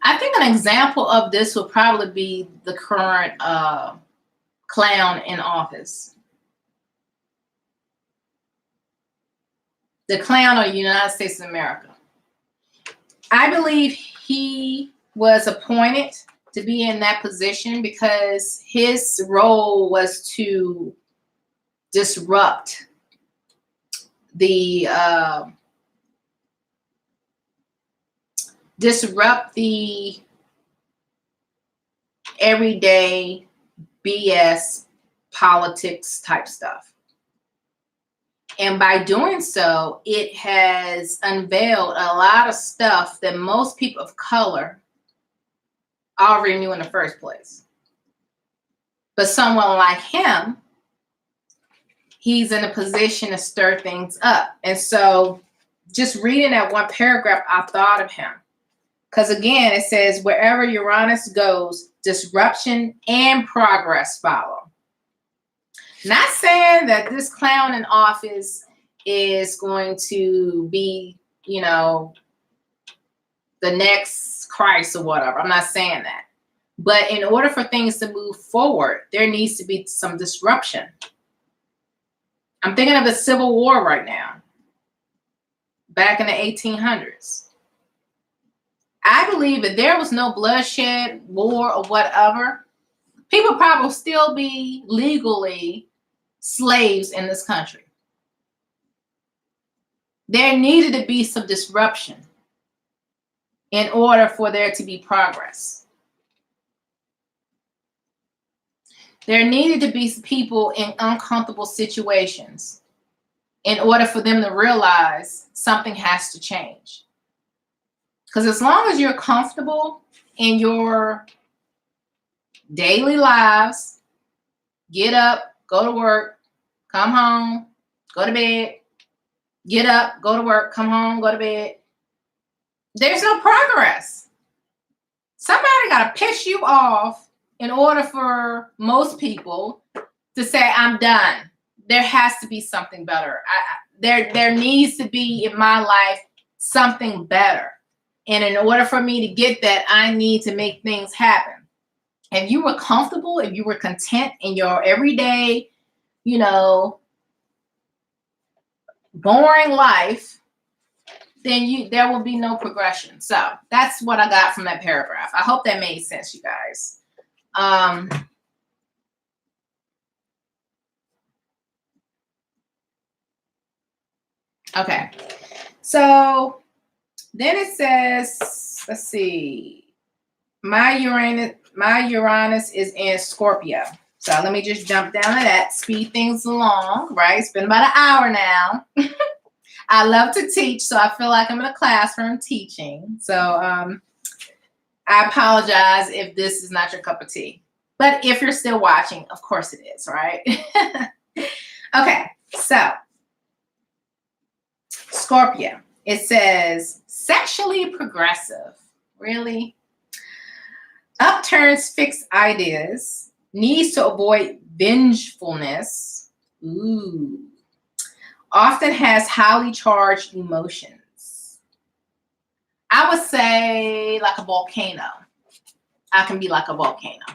I think an example of this would probably be the current clown in office. The clown of the United States of America. I believe he was appointed to be in that position because his role was to disrupt the everyday BS politics type stuff. And by doing so, it has unveiled a lot of stuff that most people of color already knew in the first place. But someone like him, he's in a position to stir things up. And so just reading that one paragraph, I thought of him. Because again, it says, wherever Uranus goes, disruption and progress follow. Not saying that this clown in office is going to be, you know, the next Christ or whatever. I'm not saying that. But in order for things to move forward, there needs to be some disruption. I'm thinking of the Civil War right now, back in the 1800s. I believe if there was no bloodshed, war, or whatever, people probably still be legally slaves in this country. There needed to be some disruption in order for there to be progress. There needed to be people in uncomfortable situations in order for them to realize something has to change. Because as long as you're comfortable in your daily lives, get up, go to work, come home, go to bed, get up, go to work, come home, go to bed, there's no progress. Somebody got to piss you off in order for most people to say, I'm done. There has to be something better. There needs to be in my life something better. And in order for me to get that, I need to make things happen. If you were comfortable, if you were content in your everyday, you know, boring life, then there will be no progression. So that's what I got from that paragraph. I hope that made sense, you guys. Okay. So then it says, let's see. My Uranus is in Scorpio. So let me just jump down to that, speed things along, right? It's been about an hour now. I love to teach, so I feel like I'm in a classroom teaching. So I apologize if this is not your cup of tea. But if you're still watching, of course it is, right? Okay, so Scorpio. It says, sexually progressive. Really? Upturns fixed ideas. Needs to avoid vengefulness. Ooh. Often has highly charged emotions. I would say like a volcano. I can be like a volcano.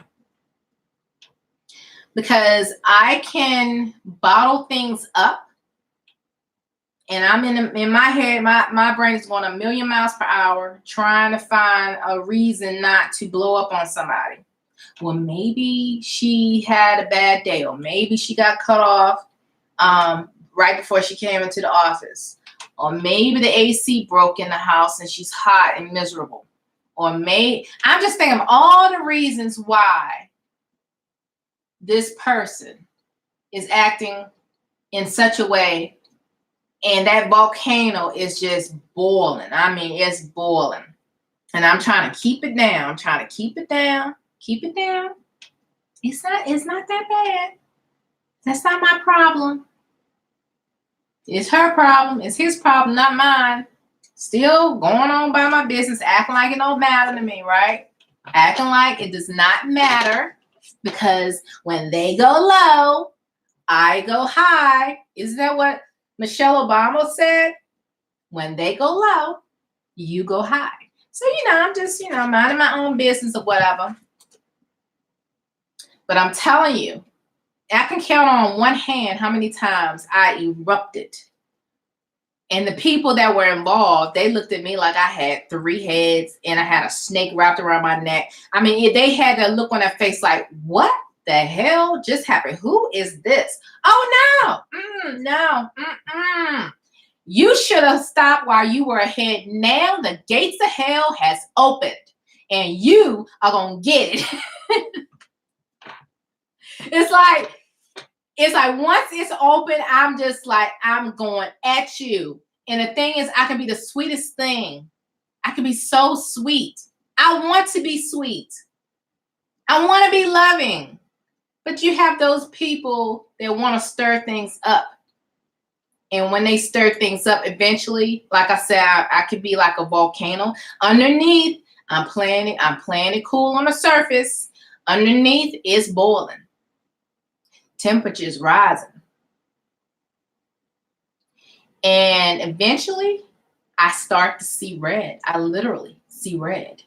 Because I can bottle things up. And I'm in my head, my brain is going 1,000,000 miles per hour trying to find a reason not to blow up on somebody. Well, maybe she had a bad day, or maybe she got cut off right before she came into the office. Or maybe the AC broke in the house and she's hot and miserable. Or I'm just thinking of all the reasons why this person is acting in such a way. And that volcano is just boiling. I mean, it's boiling. And I'm trying to keep it down. I'm trying to keep it down. Keep it down. It's not that bad. That's not my problem. It's her problem. It's his problem, not mine. Still going on by my business, acting like it don't matter to me, right? Acting like it does not matter, because when they go low, I go high. Isn't that what Michelle Obama said? When they go low, you go high. So, I'm just, minding my own business or whatever. But I'm telling you, I can count on one hand how many times I erupted. And the people that were involved, they looked at me like I had 3 heads and I had a snake wrapped around my neck. I mean, they had that look on their face like, what the hell just happened? Who is this? Oh, no. No. You should have stopped while you were ahead. Now the gates of hell has opened and you are going to get it. It's like once it's open, I'm just like, I'm going at you. And the thing is, I can be the sweetest thing. I can be so sweet. I want to be sweet. I want to be loving. But you have those people that want to stir things up. And when they stir things up, eventually, like I said, I could be like a volcano. Underneath, I'm playing it cool on the surface. Underneath, it's boiling. Temperatures rising. And eventually, I start to see red. I literally see red.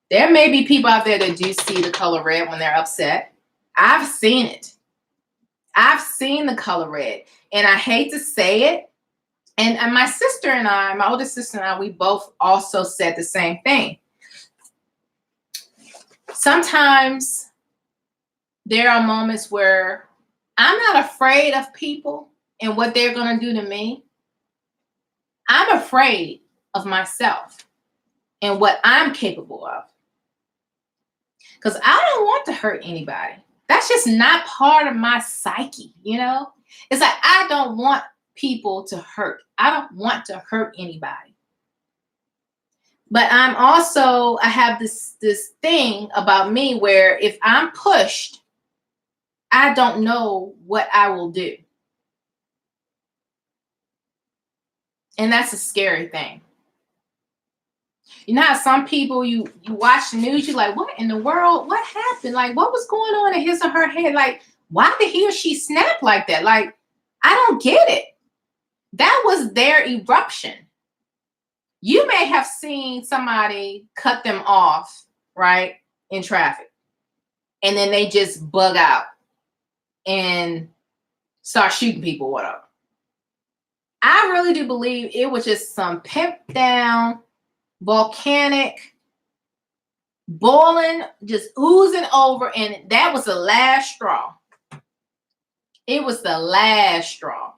There may be people out there that do see the color red when they're upset. I've seen it. I've seen the color red. And I hate to say it. And my sister and I, my older sister and I, we both also said the same thing. Sometimes there are moments where I'm not afraid of people and what they're going to do to me. I'm afraid of myself and what I'm capable of. Because I don't want to hurt anybody. That's just not part of my psyche, It's like I don't want people to hurt. I don't want to hurt anybody. But I have this thing about me where if I'm pushed, I don't know what I will do. And that's a scary thing. You know how some people, you watch the news, you're like, what in the world? What happened? Like, what was going on in his or her head? Like, why did he or she snap like that? Like, I don't get it. That was their eruption. You may have seen somebody cut them off, right, in traffic. And then they just bug out and start shooting people, whatever. I really do believe it was just some pimped down, volcanic, boiling, just oozing over. And that was the last straw. It was the last straw.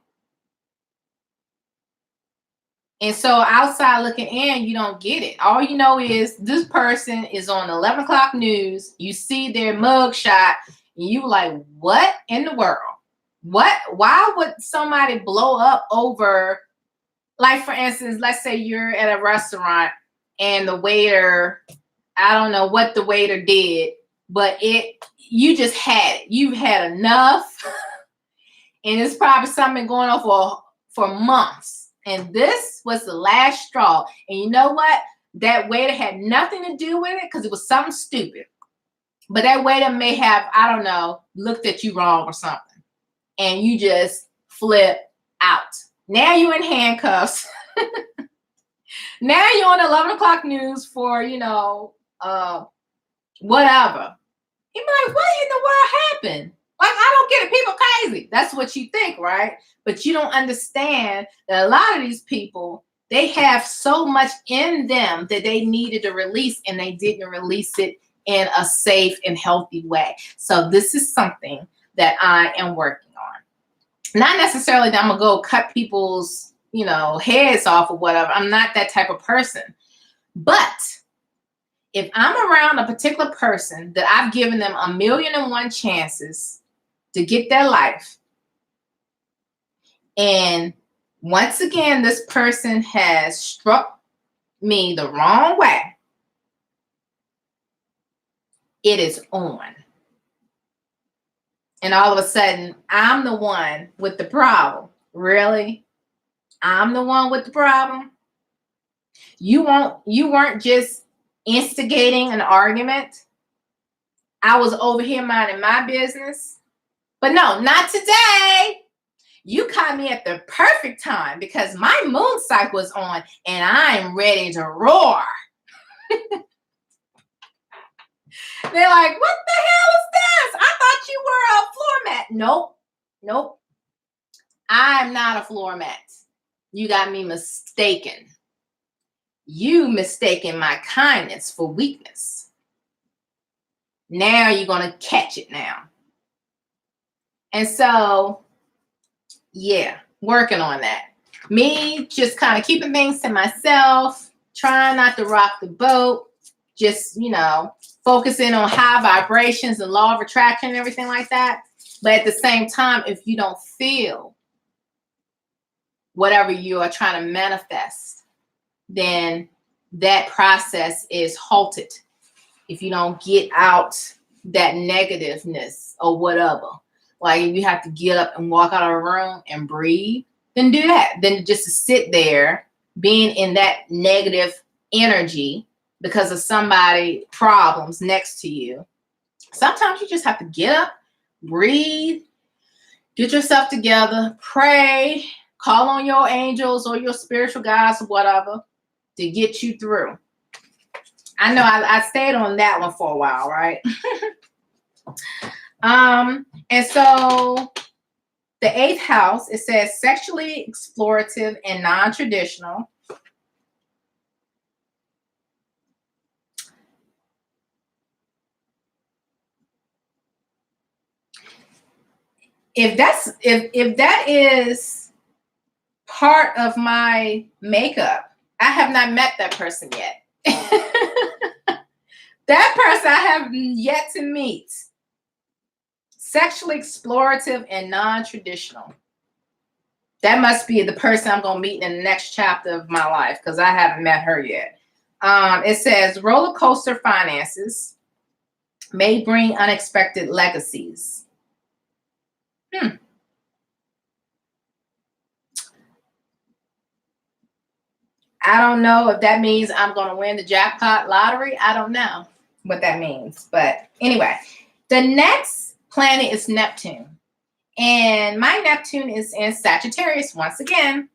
And so outside looking in, you don't get it. All you know is this person is on 11 o'clock news. You see their mug shot and you like, what in the world? What? Why would somebody blow up over, like for instance, let's say you're at a restaurant and the waiter, I don't know what the waiter did, but you just had it. You've had enough. And it's probably something going on for months. And this was the last straw. And you know what? That waiter had nothing to do with it because it was something stupid. But that waiter may have, I don't know, looked at you wrong or something. And you just flip out. Now you're in handcuffs. Now you're on 11 o'clock news for, whatever. You're like, what in the world happened? Like, I don't get it. People crazy. That's what you think, right? But you don't understand that a lot of these people, they have so much in them that they needed to release, and they didn't release it in a safe and healthy way. So this is something that I am working on. Not necessarily that I'm going to go cut people's, heads off or whatever. I'm not that type of person. But if I'm around a particular person that I've given them 1,000,001 chances to get their life, and once again, this person has struck me the wrong way, it is on. And all of a sudden, I'm the one with the problem. Really? I'm the one with the problem? You weren't just instigating an argument. I was over here minding my business. But no, not today. You caught me at the perfect time because my moon cycle was on and I'm ready to roar. They're like, what the hell is this? I thought you were a floor mat. Nope. I'm not a floor mat. You got me mistaken. You mistaken my kindness for weakness. Now you're going to catch it now. And so, yeah, working on that. Me just kind of keeping things to myself, trying not to rock the boat, just, focusing on high vibrations and law of attraction and everything like that. But at the same time, if you don't feel whatever you are trying to manifest, then that process is halted. If you don't get out that negativeness or whatever, like if you have to get up and walk out of a room and breathe, then do that. Then just to sit there being in that negative energy because of somebody problems next to you. Sometimes you just have to get up, breathe, get yourself together, pray, call on your angels or your spiritual guides or whatever to get you through. I know I stayed on that one for a while, right? And so the 8th house, it says sexually explorative and non-traditional. If that is part of my makeup, I have not met that person yet. That person I have yet to meet. Sexually explorative and non-traditional. That must be the person I'm going to meet in the next chapter of my life because I haven't met her yet. It says roller coaster finances may bring unexpected legacies. I don't know if that means I'm going to win the jackpot lottery. I don't know what that means. But anyway, the next planet is Neptune. And my Neptune is in Sagittarius once again.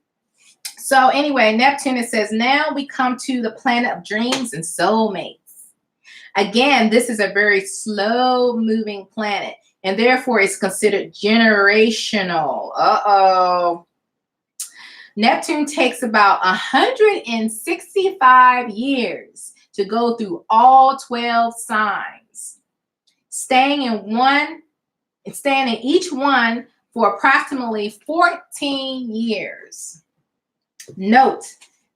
So anyway, Neptune, it says, now we come to the planet of dreams and soulmates. Again, this is a very slow moving planet. And therefore, it's considered generational. Uh-oh. Neptune takes about 165 years to go through all 12 signs, staying in each one for approximately 14 years. Note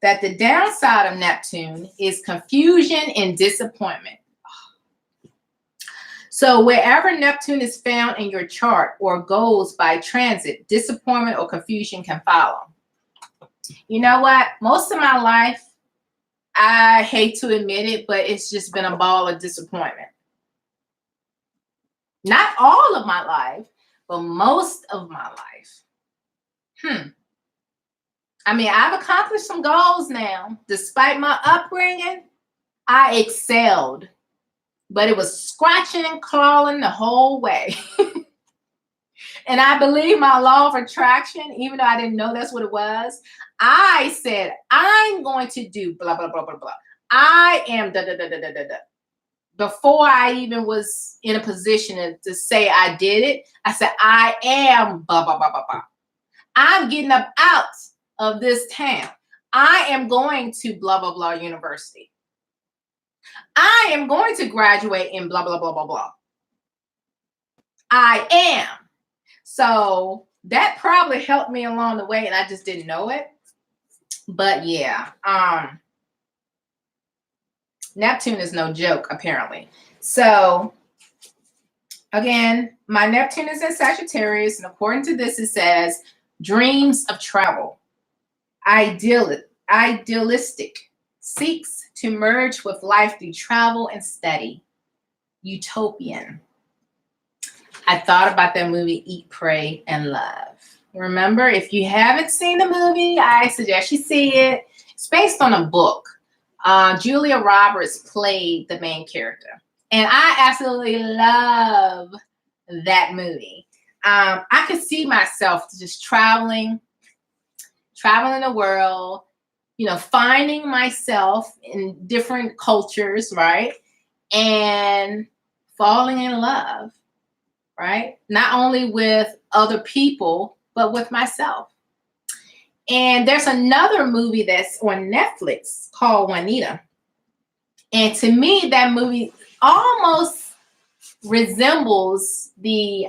that the downside of Neptune is confusion and disappointment. So wherever Neptune is found in your chart or goes by transit, disappointment or confusion can follow. You know what? Most of my life, I hate to admit it, but it's just been a ball of disappointment. Not all of my life, but most of my life. I mean, I've accomplished some goals now. Despite my upbringing, I excelled. But it was scratching and clawing the whole way. And I believe my law of attraction, even though I didn't know that's what it was, I said, I'm going to do blah, blah, blah, blah, blah. I am da, da, da, da, da, da, da. Before I even was in a position to say I did it, I said, I am blah, blah, blah, blah, blah. I'm getting up out of this town. I am going to blah, blah, blah university. I am going to graduate in blah, blah, blah, blah, blah. I am. So that probably helped me along the way, and I just didn't know it. But yeah, Neptune is no joke, apparently. So again, my Neptune is in Sagittarius, and according to this, it says dreams of travel, idealistic, seeks to merge with life through travel and study, utopian. I thought about that movie, Eat, Pray, and Love. Remember, if you haven't seen the movie, I suggest you see it. It's based on a book. Julia Roberts played the main character. And I absolutely love that movie. I could see myself just traveling the world, you know, finding myself in different cultures, right? And falling in love, right? Not only with other people, but with myself. And there's another movie that's on Netflix called Juanita. And to me, that movie almost resembles the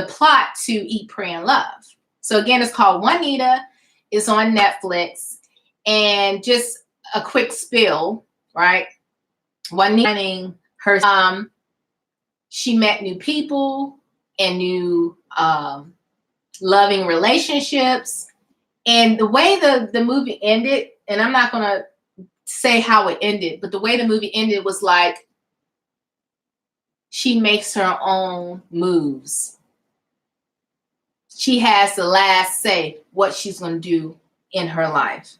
plot to Eat, Pray, and Love. So again, it's called Juanita. It's on Netflix. And just a quick spill, right? Juanita, her she met new people and new loving relationships. And the way the movie ended, and I'm not going to say how it ended, but the way the movie ended was like she makes her own moves. She has the last say what she's going to do in her life.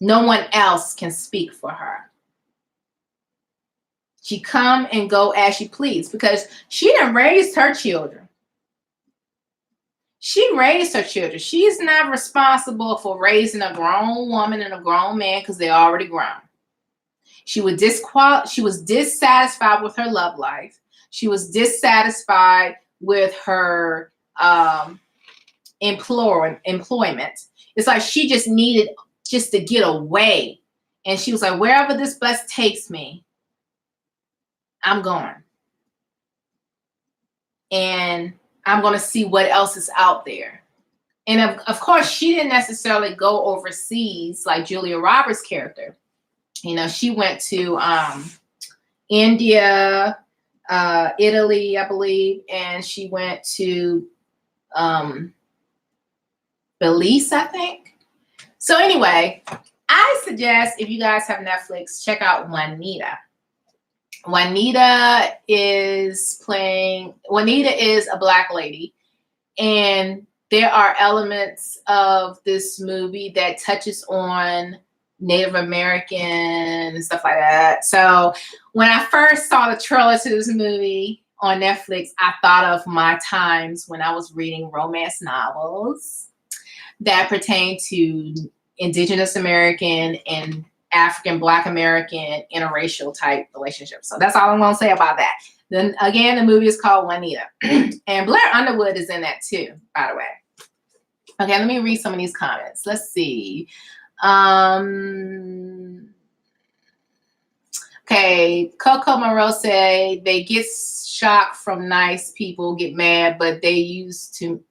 No one else can speak for her. She come and go as she please because she done raised her children. She raised her children. She's not responsible for raising a grown woman and a grown man because they're already grown. She was dissatisfied with her love life. She was dissatisfied with her employment. It's like she just needed just to get away. And she was like, wherever this bus takes me, I'm going. And I'm going to see what else is out there. And of course, she didn't necessarily go overseas like Julia Roberts' character. You know, she went to India, Italy, I believe, and she went to Belize, I think. So anyway, I suggest if you guys have Netflix, check out Juanita. Juanita is a Black lady, and there are elements of this movie that touches on Native American and stuff like that. So when I first saw the trailer to this movie on Netflix, I thought of my times when I was reading romance novels that pertain to Indigenous American and African Black American interracial type relationships. So that's all I'm going to say about that. Then again, the movie is called Juanita. And Blair Underwood is in that too, by the way. Okay, let me read some of these comments. Let's see. Okay, Coco Moreau said they get shocked from nice people, get mad, but they used to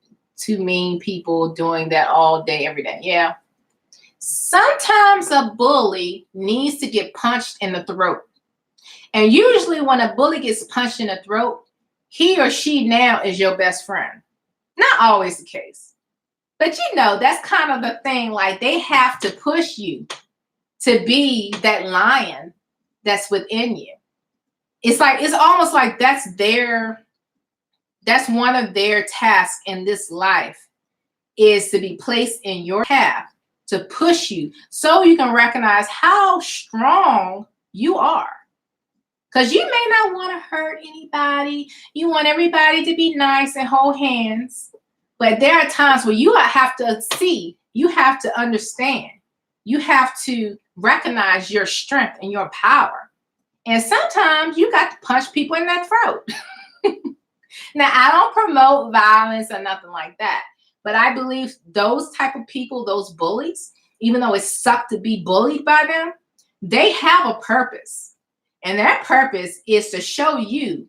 mean people doing that all day, every day. Yeah. Sometimes a bully needs to get punched in the throat. And usually when a bully gets punched in the throat, he or she now is your best friend. Not always the case. But you know, that's kind of the thing. Like they have to push you to be that lion that's within you. It's like, it's almost like that's one of their tasks in this life, is to be placed in your path to push you so you can recognize how strong you are. Because you may not want to hurt anybody. You want everybody to be nice and hold hands. But there are times where you have to see, you have to understand, you have to recognize your strength and your power. And sometimes you got to punch people in that throat. Now, I don't promote violence or nothing like that. But I believe those type of people, those bullies, even though it sucked to be bullied by them, they have a purpose. And that purpose is to show you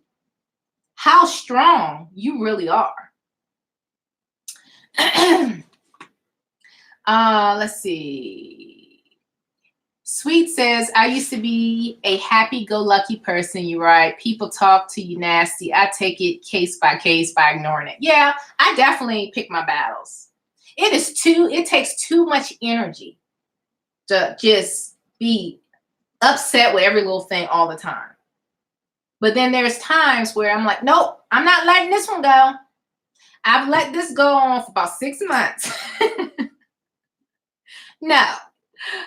how strong you really are. Let's see. Sweet says, I used to be a happy-go-lucky person. You're right. People talk to you nasty. I take it case by case by ignoring it. Yeah, I definitely pick my battles. It takes too much energy to just be upset with every little thing all the time. But then there's times where I'm like, nope, I'm not letting this one go. I've let this go on for about 6 months. No,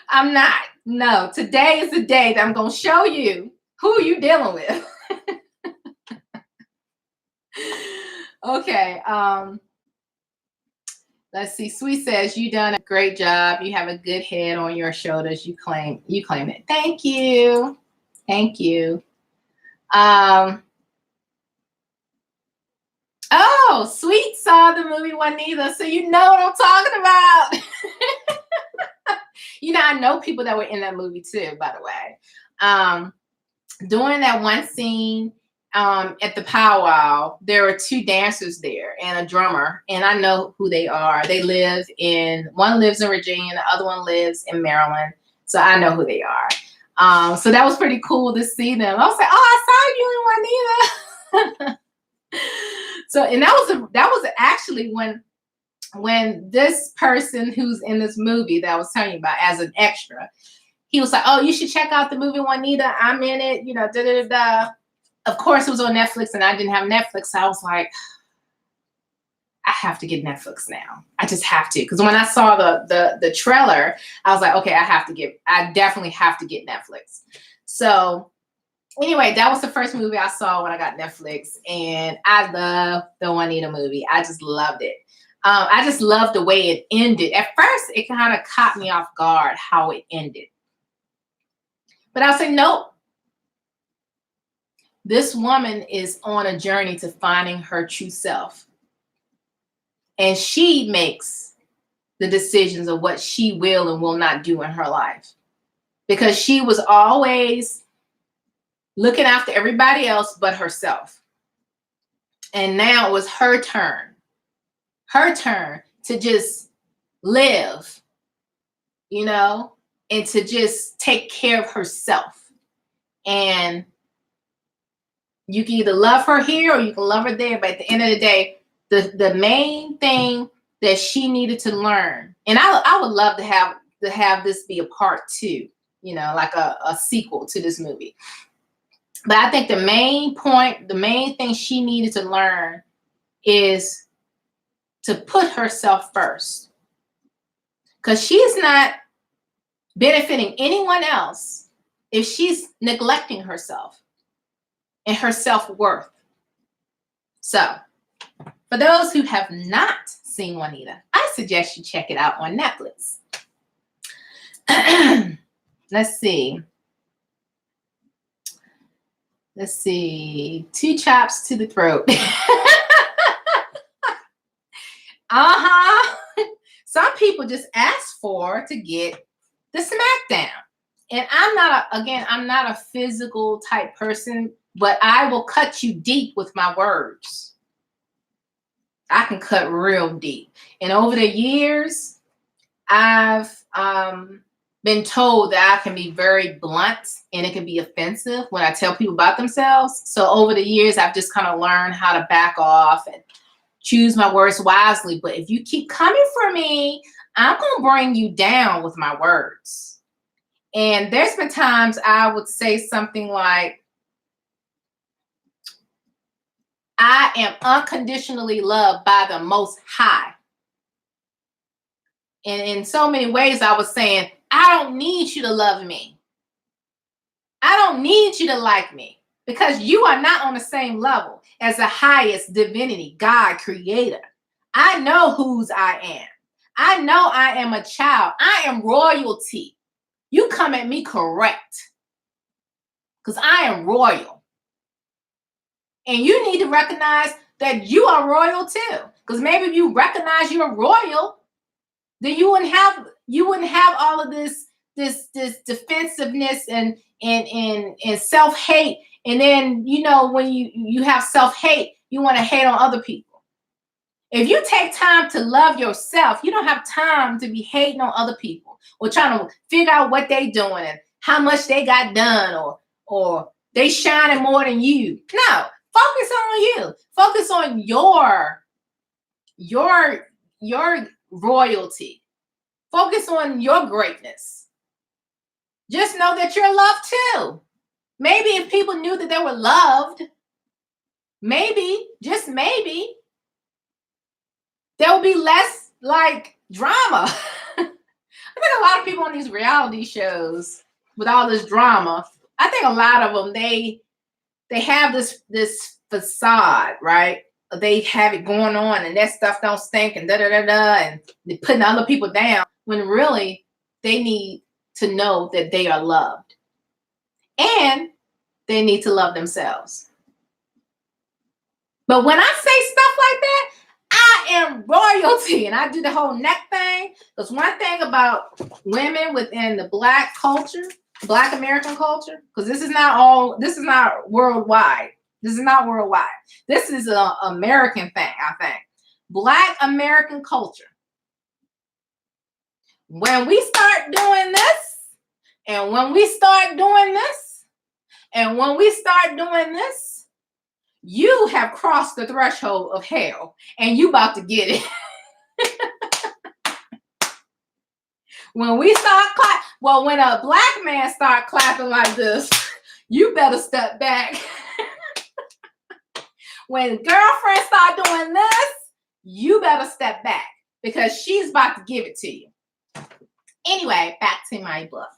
I'm not. No, today is the day that I'm going to show you who you're dealing with. Okay. Let's see. Sweet says, you done a great job. You have a good head on your shoulders. You claim it. Thank you. Thank you. Oh, Sweet saw the movie Juanita, so you know what I'm talking about. You know, I know people that were in that movie too, by the way. During that one scene at the powwow, there were 2 dancers there and a drummer, and I know who they are. One lives in Virginia, the other one lives in Maryland, so I know who they are. So that was pretty cool to see them. I was like, oh, I saw you in Juanita. So, and that was actually when this person who's in this movie that I was telling you about as an extra, he was like, oh, you should check out the movie Juanita. I'm in it, you know, da da da da. Of course, it was on Netflix, and I didn't have Netflix, so I was like, I have to get Netflix now. I just have to, because when I saw the trailer, I was like, okay, I definitely have to get Netflix. So anyway, that was the first movie I saw when I got Netflix, and I love the Juanita movie. I just loved it. I just loved the way it ended. At first, it kind of caught me off guard how it ended. But I was like, nope. This woman is on a journey to finding her true self. And she makes the decisions of what she will and will not do in her life. Because she was always looking after everybody else but herself. And now it was her turn to just live, you know, and to just take care of herself. And you can either love her here or you can love her there. But at the end of the day, the main thing that she needed to learn, and I would love to have this be a part 2, you know, like a sequel to this movie. But I think the main thing she needed to learn is to put herself first. Because she's not benefiting anyone else if she's neglecting herself and her self-worth. So, for those who have not seen Juanita, I suggest you check it out on Netflix. Let's see. 2 chops to the throat. Some people just ask for to get the smackdown. And I'm not a physical type person, but I will cut you deep with my words. I can cut real deep. And over the years, I've been told that I can be very blunt and it can be offensive when I tell people about themselves. So over the years, I've just kind of learned how to back off and choose my words wisely. But if you keep coming for me, I'm going to bring you down with my words. And there's been times I would say something like, I am unconditionally loved by the Most High. And in so many ways, I was saying, I don't need you to love me. I don't need you to like me, because you are not on the same level as the highest divinity, God, creator. I know whose I am. I know I am a child. I am royalty. You come at me correct, because I am royal. And you need to recognize that you are royal too. Because maybe if you recognize you're royal, then you wouldn't have all of this defensiveness and self-hate. And then, when you have self-hate, you want to hate on other people. If you take time to love yourself, you don't have time to be hating on other people or trying to figure out what they doing and how much they got done or they shining more than you. No. Focus on you. Focus on your royalty. Focus on your greatness. Just know that you're loved too. Maybe if people knew that they were loved, maybe, just maybe, there will be less like drama. I think a lot of people on these reality shows with all this drama, I think a lot of them, they have this facade, right? They have it going on and that stuff don't stink and and they're putting other people down when really they need to know that they are loved and they need to love themselves. But when I say stuff like that, I am royalty, and I do the whole neck thing. Because one thing about women within the Black culture, Black American culture, because this is not worldwide. This is not worldwide. This is an American thing, I think. Black American culture. When we start doing this, and when we start doing this, and when we start doing this, you have crossed the threshold of hell, and you about to get it. When we start when a Black man start clapping like this, you better step back. When girlfriends start doing this, you better step back, because she's about to give it to you. Anyway, back to my book.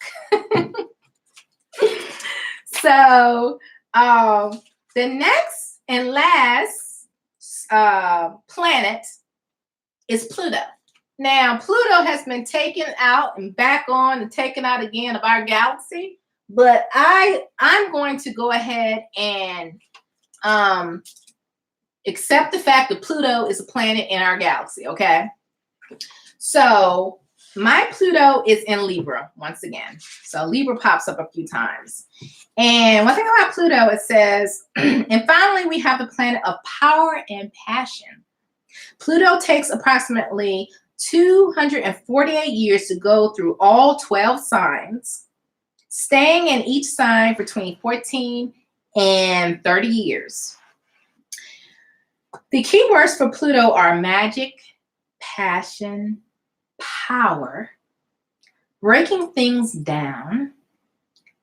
So, the next and last planet is Pluto. Now, Pluto has been taken out and back on and taken out again of our galaxy, but I'm going to go ahead and accept the fact that Pluto is a planet in our galaxy, okay? So my Pluto is in Libra once again. So Libra pops up a few times. And one thing about Pluto, it says, and finally we have the planet of power and passion. Pluto takes approximately 248 years to go through all 12 signs, staying in each sign between 14 and 30 years. The key words for Pluto are magic, passion, power, breaking things down,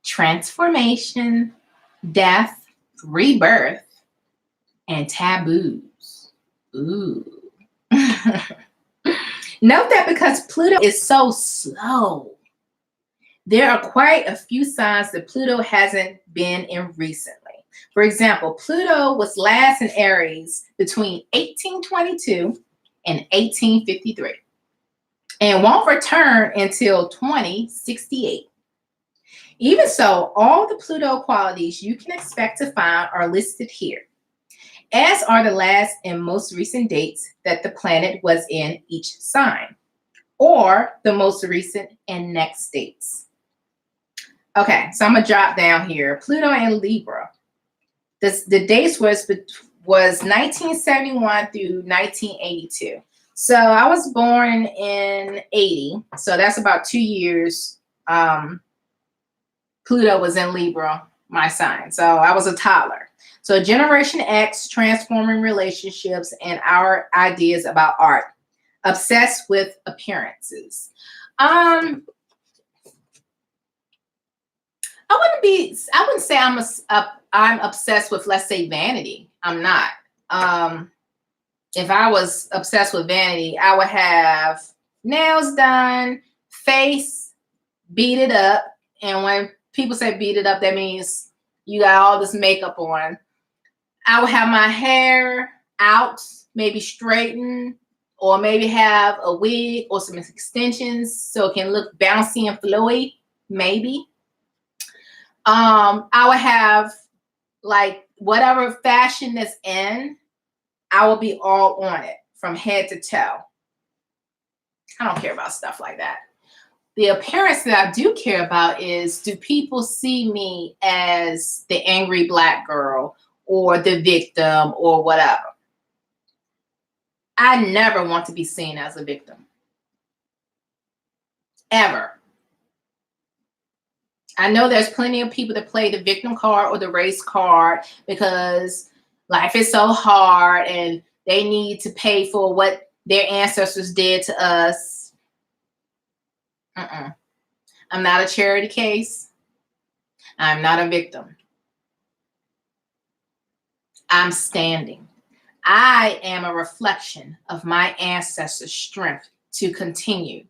transformation, death, rebirth, and taboos. Ooh. Note that because Pluto is so slow, there are quite a few signs that Pluto hasn't been in recently. For example, Pluto was last in Aries between 1822 and 1853 and won't return until 2068. Even so, all the Pluto qualities you can expect to find are listed here, as are the last and most recent dates that the planet was in each sign. or the most recent and next dates. Okay, so I'm going to drop down here. Pluto and Libra. The dates was 1971 through 1982. So I was born in 80. So that's about 2 years. Pluto was in Libra, my sign. So I was a toddler. So Generation X, transforming relationships and our ideas about art. Obsessed with appearances. I wouldn't say I'm obsessed with, let's say, vanity. I'm not. If I was obsessed with vanity, I would have nails done, face beat it up. And when people say beat it up, that means you got all this makeup on. I would have my hair out, maybe straightened, or maybe have a wig or some extensions so it can look bouncy and flowy, maybe. I would have, like, whatever fashion that's in, I will be all on it from head to toe. I don't care about stuff like that. The appearance that I do care about is, do people see me as the angry Black girl or the victim or whatever? I never want to be seen as a victim. Ever. I know there's plenty of people that play the victim card or the race card because life is so hard and they need to pay for what their ancestors did to us. I'm not a charity case. I'm not a victim. I'm standing. I am a reflection of my ancestors' strength to continue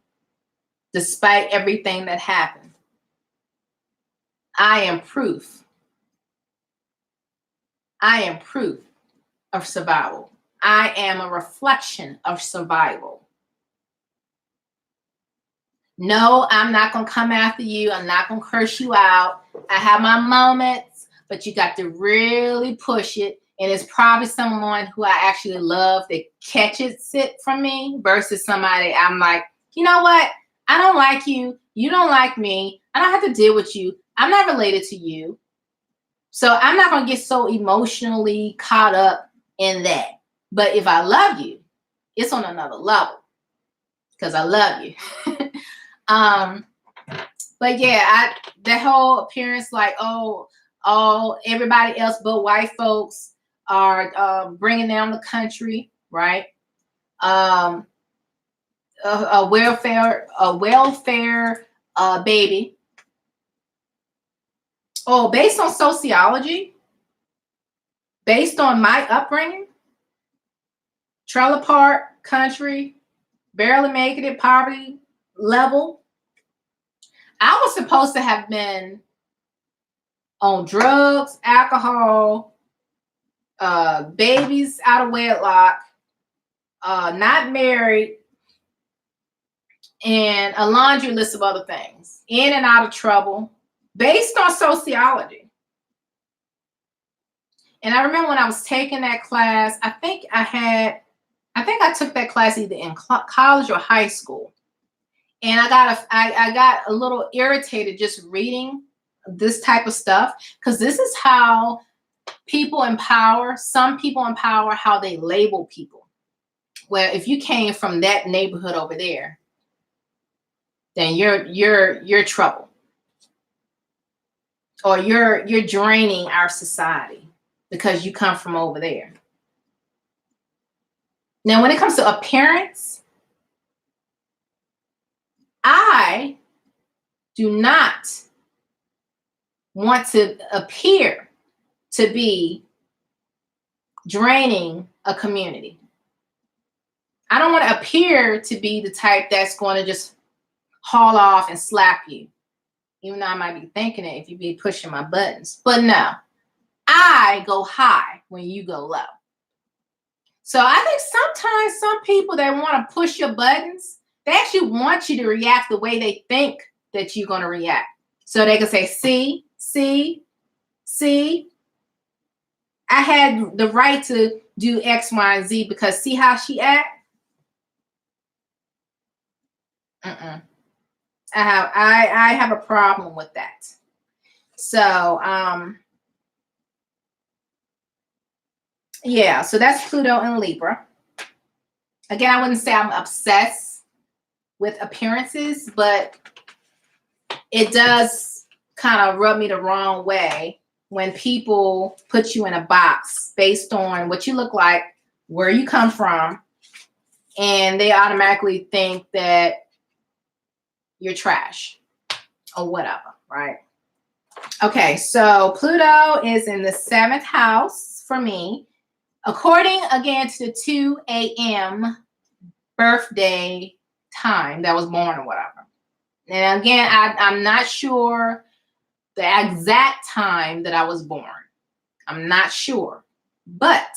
despite everything that happened. I am proof. I am proof of survival. I am a reflection of survival. No, I'm not going to come after you. I'm not going to curse you out. I have my moments, but you got to really push it. And it's probably someone who I actually love that catches it from me versus somebody I'm like, you know what? I don't like you. You don't like me. I don't have to deal with you. I'm not related to you. So I'm not going to get so emotionally caught up in that. But if I love you, it's on another level because I love you. But yeah, the whole appearance, like, everybody else but white folks are bringing down the country, right? A welfare baby. Oh, based on sociology, based on my upbringing, trailer park country, barely making it, poverty level, I was supposed to have been on drugs, alcohol, babies out of wedlock, not married, and a laundry list of other things, in and out of trouble, based on sociology. And I remember when I was taking that class, I think I took that class either in college or high school. And I got a little irritated just reading this type of stuff, because this is how some people empower how they label people. Well, if you came from that neighborhood over there, then you're trouble. Or you're draining our society because you come from over there. Now, when it comes to appearance, I do not want to appear to be draining a community. I don't want to appear to be the type that's going to just haul off and slap you, even though I might be thinking it if you be pushing my buttons. But no, I go high when you go low. So I think sometimes some people that want to push your buttons, they actually want you to react the way they think that you're going to react. So they can say, see, I had the right to do X, Y, and Z because see how she act? Mm-mm. I have a problem with that. So yeah, so that's Pluto and Libra. Again, I wouldn't say I'm obsessed with appearances, but it does kind of rub me the wrong way when people put you in a box based on what you look like, where you come from, and they automatically think that you're trash or whatever, right? Okay, so Pluto is in the 7th house for me, according again to the 2 a.m. birthday time that I was born or whatever. And again, I'm not sure the exact time that I was born. I'm not sure, but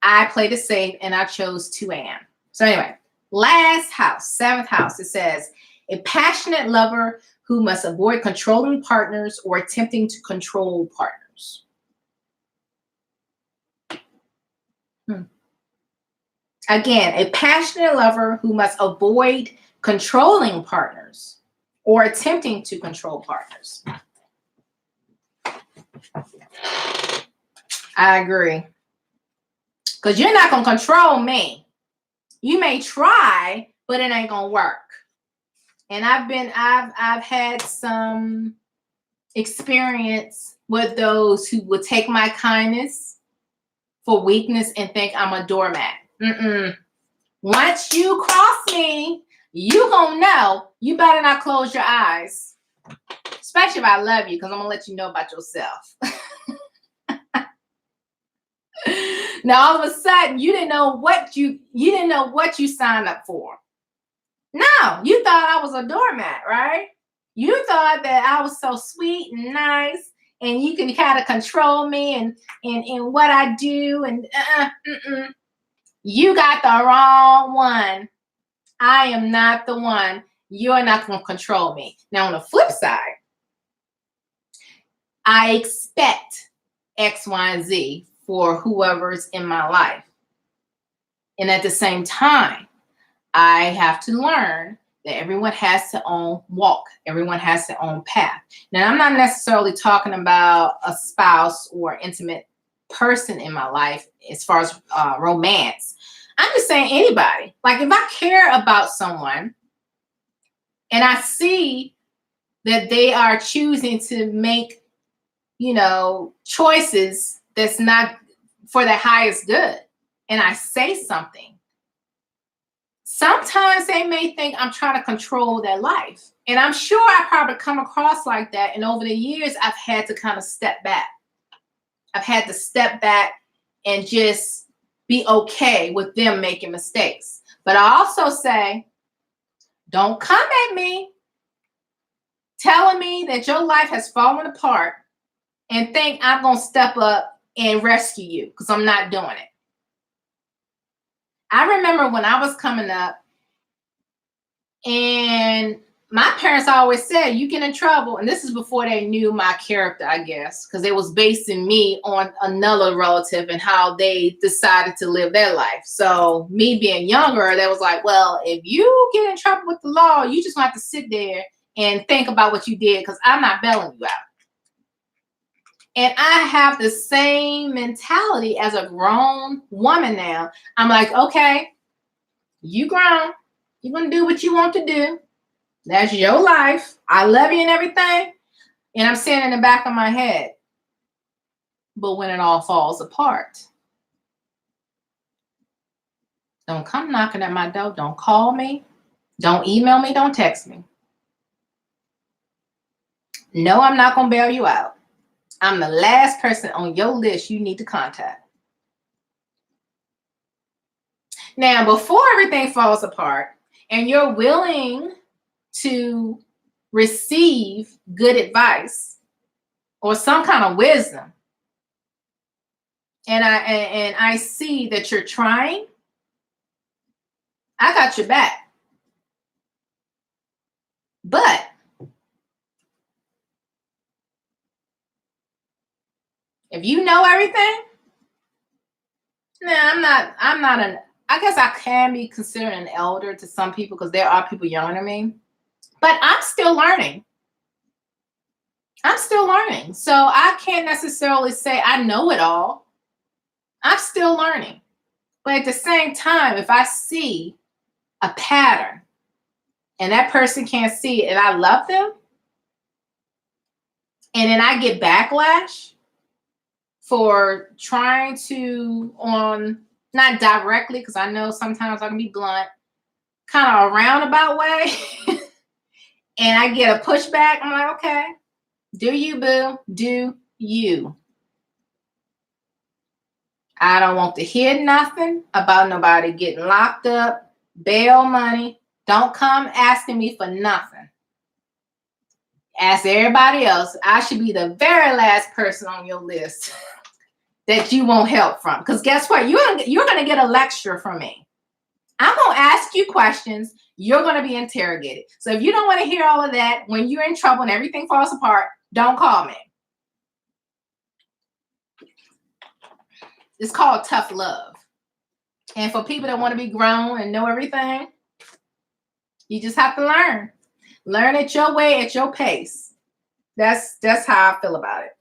I played it safe and I chose 2 a.m. So anyway, last house, 7th house, it says a passionate lover who must avoid controlling partners or attempting to control partners. Again, a passionate lover who must avoid controlling partners or attempting to control partners. I agree. Because you're not going to control me. You may try, but it ain't going to work. And I've had some experience with those who would take my kindness for weakness and think I'm a doormat. Once you cross me, you gonna know. You better not close your eyes. Especially if I love you, because I'm gonna let you know about yourself. Now all of a sudden you didn't know what you signed up for. No, you thought I was a doormat, right? You thought that I was so sweet and nice and you can kind of control me and what I do and You got the wrong one. I am not the one. You're not going to control me. Now on the flip side, I expect X, Y, and Z for whoever's in my life. And at the same time, I have to learn that everyone has their own walk. Everyone has their own path. Now, I'm not necessarily talking about a spouse or intimate person in my life as far as romance. I'm just saying anybody. Like if I care about someone and I see that they are choosing to make, choices that's not for their highest good, and I say something, sometimes they may think I'm trying to control their life. And I'm sure I probably come across like that. And over the years, I've had to kind of step back. I've had to step back and just be okay with them making mistakes. But I also say, don't come at me telling me that your life has fallen apart and think I'm going to step up and rescue you, because I'm not doing it. I remember when I was coming up, and my parents always said, you get in trouble. And this is before they knew my character, I guess, because they was basing me on another relative and how they decided to live their life. So me being younger, they was like, well, if you get in trouble with the law, you just have to sit there and think about what you did, because I'm not bailing you out. And I have the same mentality as a grown woman now. I'm like, okay, you grown. You're going to do what you want to do. That's your life. I love you and everything. And I'm saying in the back of my head, but when it all falls apart, don't come knocking at my door. Don't call me. Don't email me. Don't text me. No, I'm not going to bail you out. I'm the last person on your list you need to contact. Now, before everything falls apart and you're willing to receive good advice or some kind of wisdom, and I see that you're trying, I got your back. But if you know everything, nah, I'm not I guess I can be considered an elder to some people because there are people younger than me. But I'm still learning. I'm still learning. So I can't necessarily say I know it all. I'm still learning. But at the same time, if I see a pattern and that person can't see it and I love them, and then I get backlash for trying to, on not directly, because I know sometimes I can be blunt, kind of a roundabout way, and I get a pushback, I'm like, okay, do you, boo? Do you? I don't want to hear nothing about nobody getting locked up, bail money. Don't come asking me for nothing. Ask everybody else. I should be the very last person on your list that you won't help from. Because guess what? You're going to get a lecture from me. I'm going to ask you questions. You're going to be interrogated. So if you don't want to hear all of that, when you're in trouble and everything falls apart, don't call me. It's called tough love. And for people that want to be grown and know everything, you just have to learn. Learn it your way, at your pace. That's how I feel about it.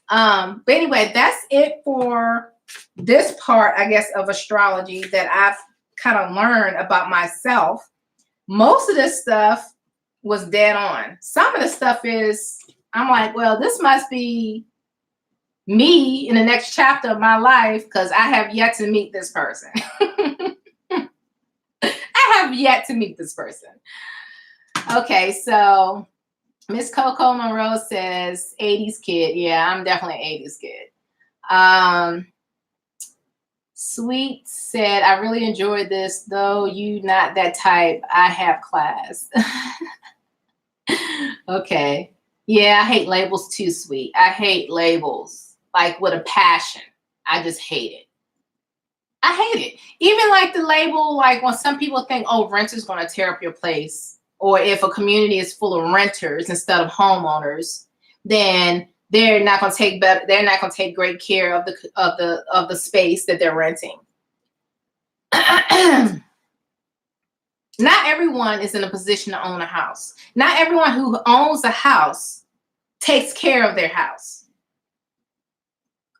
But anyway, that's it for this part, I guess, of astrology that I've kind of learned about myself. Most of this stuff was dead on. Some of the stuff is, I'm like, well, this must be me in the next chapter of my life because I have yet to meet this person. I have yet to meet this person. Okay, so Miss Coco Monroe says 80s kid. Yeah, I'm definitely an 80s kid. Sweet said, I really enjoyed this, though you not that type. I have class. Okay. Yeah, I hate labels too, Sweet. I hate labels like with a passion. I just hate it. I hate it. Even like the label, like when some people think, oh, renters going to tear up your place. Or if a community is full of renters instead of homeowners, then they're not going to take better. They're not going to take great care of the space that they're renting. Not everyone is in a position to own a house. Not everyone who owns a house takes care of their house.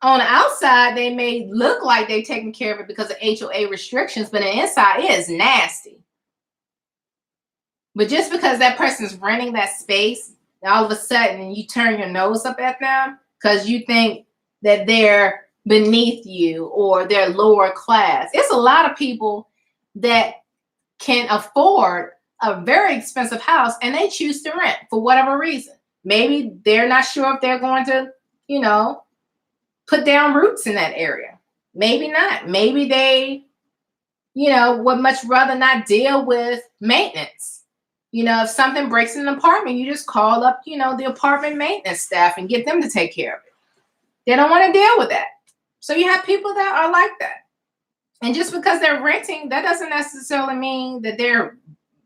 On the outside, they may look like they're taking care of it because of HOA restrictions, but the inside is nasty. But just because that person's renting that space, all of a sudden you turn your nose up at them because you think that they're beneath you or they're lower class. It's a lot of people that can afford a very expensive house and they choose to rent for whatever reason. Maybe they're not sure if they're going to, put down roots in that area. Maybe not. Maybe they, would much rather not deal with maintenance. If something breaks in an apartment, you just call up, the apartment maintenance staff and get them to take care of it. They don't want to deal with that. So you have people that are like that. And just because they're renting, that doesn't necessarily mean that they're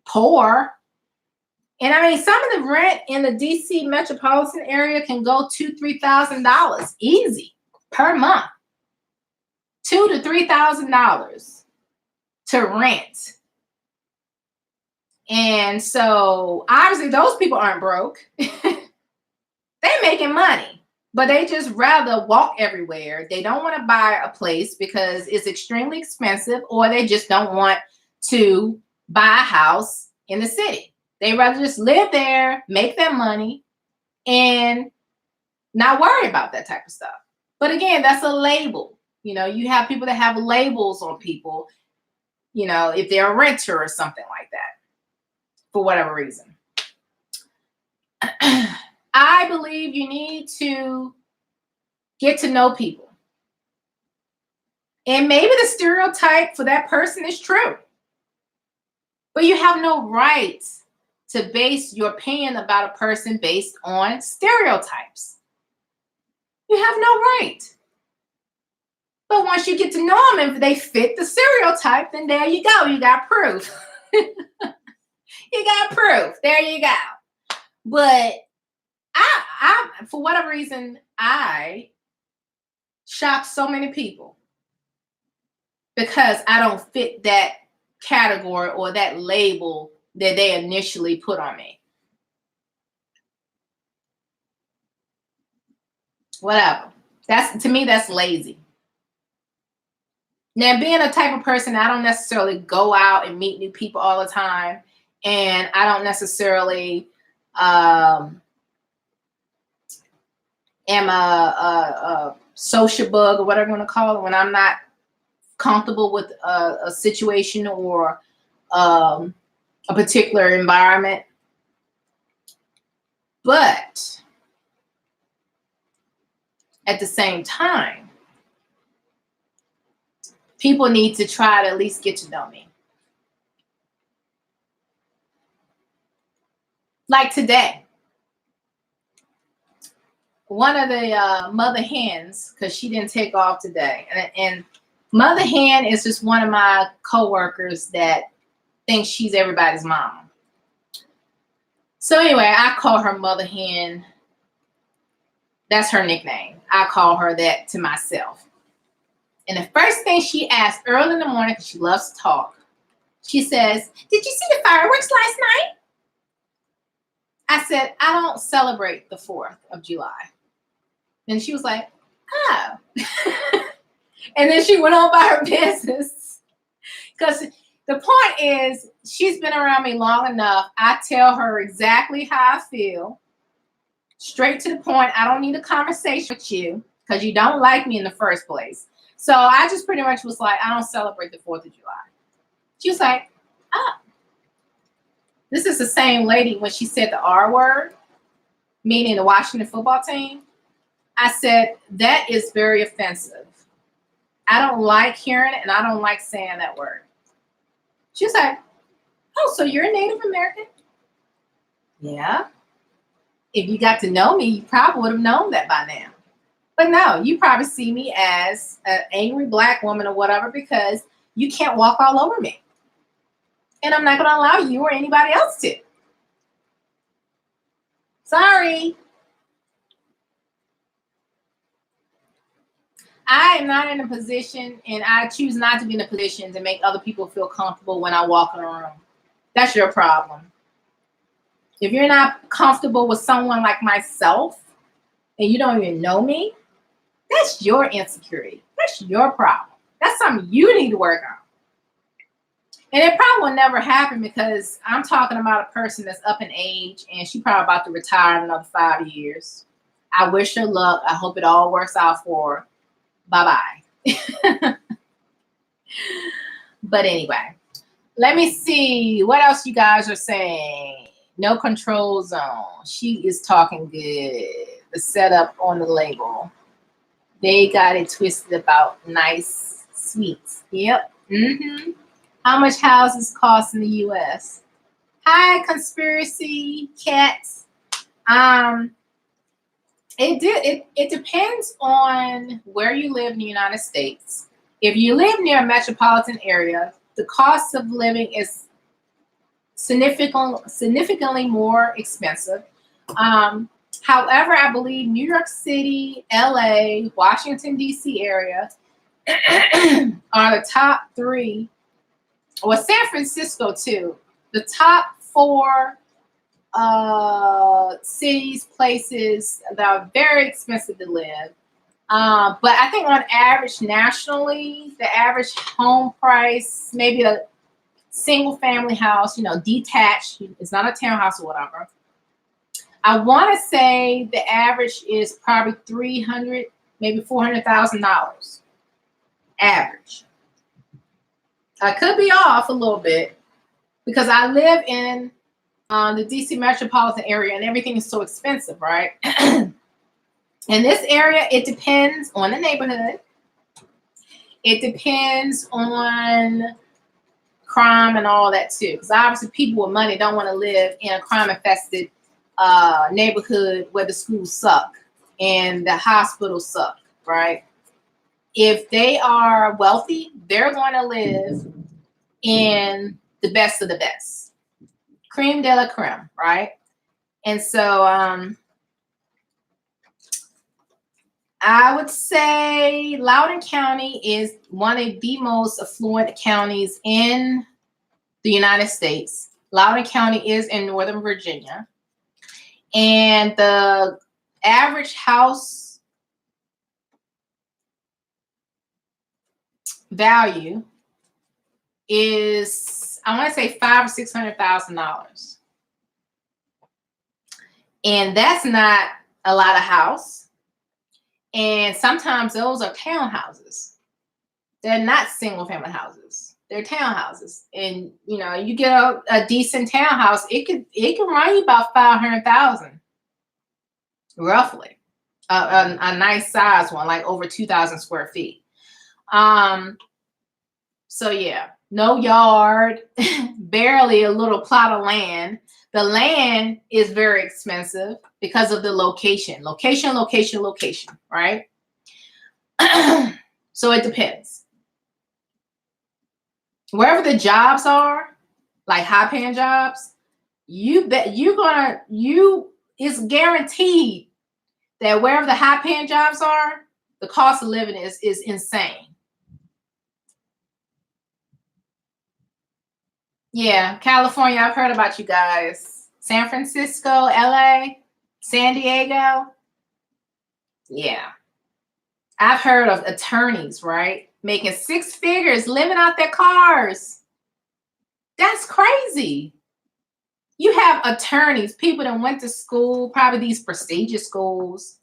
poor. And I mean, some of the rent in the DC metropolitan area can go $2,000 to $3,000 easy per month. $2,000 to $3,000 to rent. And so obviously those people aren't broke. They're making money, but they just rather walk everywhere. They don't want to buy a place because it's extremely expensive, or they just don't want to buy a house in the city. They rather just live there, make their money, and not worry about that type of stuff. But again, that's a label. You have people that have labels on people, if they're a renter or something like that. For whatever reason. I believe you need to get to know people. And maybe the stereotype for that person is true. But you have no right to base your opinion about a person based on stereotypes. You have no right. But once you get to know them, if they fit the stereotype, then there you go. You got proof. You got proof. There you go. But I, for whatever reason, I shocked so many people because I don't fit that category or that label that they initially put on me. Whatever. To me, that's lazy. Now, being a type of person, I don't necessarily go out and meet new people all the time. And I don't necessarily am a social bug or whatever you want to call it when I'm not comfortable with a situation or a particular environment. But at the same time, people need to try to at least get to know me. Like today, one of the mother hens, because she didn't take off today, and mother hen is just one of my coworkers that thinks she's everybody's mom. So anyway, I call her mother hen. That's her nickname. I call her that to myself. And the first thing she asked early in the morning, because she loves to talk, she says, "Did you see the fireworks last night?" I said, "I don't celebrate the 4th of July. And she was like, "Oh." And then she went on by her business. Because the point is, she's been around me long enough. I tell her exactly how I feel. Straight to the point. I don't need a conversation with you because you don't like me in the first place. So I just pretty much was like, I don't celebrate the 4th of July. She was like, "Oh." This is the same lady when she said the R word, meaning the Washington football team. I said, that is very offensive. I don't like hearing it, and I don't like saying that word. She was like, "Oh, so you're a Native American?" Yeah. If you got to know me, you probably would have known that by now. But no, you probably see me as an angry black woman or whatever because you can't walk all over me. And I'm not going to allow you or anybody else to. Sorry. I am not in a position, and I choose not to be in a position to make other people feel comfortable when I walk in a room. That's your problem. If you're not comfortable with someone like myself and you don't even know me, that's your insecurity. That's your problem. That's something you need to work on. And it probably will never happen because I'm talking about a person that's up in age and she's probably about to retire in another 5 years. I wish her luck. I hope it all works out for her. Bye-bye. But anyway, let me see what else you guys are saying. No control zone. She is talking good. The setup on the label. They got it twisted about nice sweets. Yep. Mm-hmm. How much houses cost in the U.S.? Hi, conspiracy cats. It depends on where you live in the United States. If you live near a metropolitan area, the cost of living is significantly more expensive. However, I believe New York City, LA, Washington, D.C. area are the top 3, or San Francisco too. The top 4 cities, places that are very expensive to live. But I think on average, nationally, the average home price, maybe a single family house, detached, it's not a townhouse or whatever. I want to say the average is probably $300,000, maybe $400,000 average. I could be off a little bit because I live in the DC metropolitan area and everything is so expensive, right? In this area, it depends on the neighborhood. It depends on crime and all that too. Because obviously people with money don't want to live in a crime-infested neighborhood where the schools suck and the hospitals suck, right? If they are wealthy, they're going to live in the best of the best. Creme de la creme, right? And so I would say Loudoun County is one of the most affluent counties in the United States. Loudoun County is in Northern Virginia. And the average house value is, I want to say $500,000 or $600,000. And that's not a lot of house. And sometimes those are townhouses. They're not single family houses. They're townhouses. And you know, you get a decent townhouse, it can run you about $500,000, roughly. A nice size one, like over 2,000 square feet. So yeah, no yard, barely a little plot of land. The land is very expensive because of the location, right? So it depends. Wherever the jobs are, like high paying jobs, it's guaranteed that wherever the high paying jobs are, the cost of living is insane. Yeah, California, I've heard about you guys. San Francisco, LA, San Diego. Yeah. I've heard of attorneys, right? Making six figures, living out their cars. That's crazy. You have attorneys, people that went to school, probably these prestigious schools.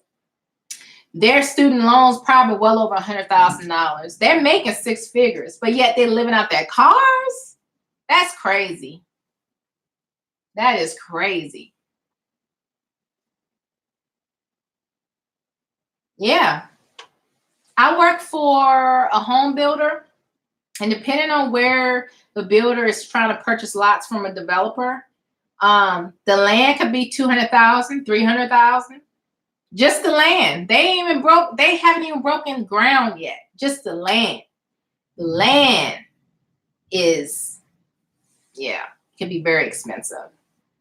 Their student loans probably well over $100,000. They're making six figures, but yet they're living out their cars? That's crazy. That is crazy. Yeah. I work for a home builder, and depending on where the builder is trying to purchase lots from a developer, the land could be $200,000, $300,000. Just the land. They haven't even broken ground yet. Just the land. The land is, yeah, can be very expensive.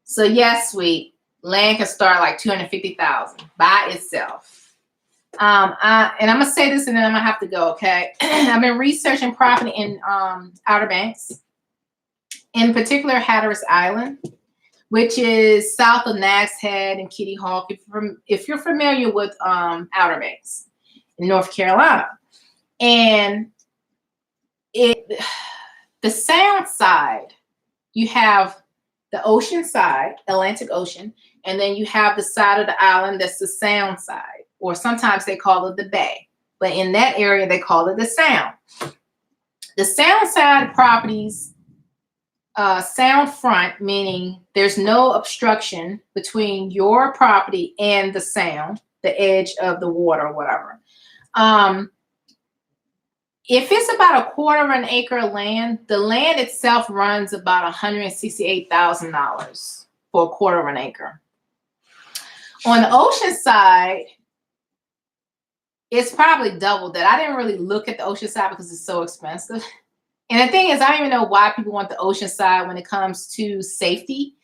So yes, sweet. Land can start like $250,000 by itself. And I'm gonna say this and then I'm gonna have to go, okay? I've been researching property in Outer Banks, in particular Hatteras Island, which is south of Nags Head and Kitty Hawk, if you're familiar with Outer Banks in North Carolina. And the sound side, you have the ocean side, Atlantic Ocean, and then you have the side of the island that's the sound side, or sometimes they call it the bay. But in that area, they call it the sound. The sound side properties, sound front, meaning there's no obstruction between your property and the sound, the edge of the water or whatever. If it's about a quarter of an acre of land, the land itself runs about $168,000 for a quarter of an acre. On the ocean side, it's probably double that. I didn't really look at the ocean side because it's so expensive. And the thing is, I don't even know why people want the ocean side when it comes to safety.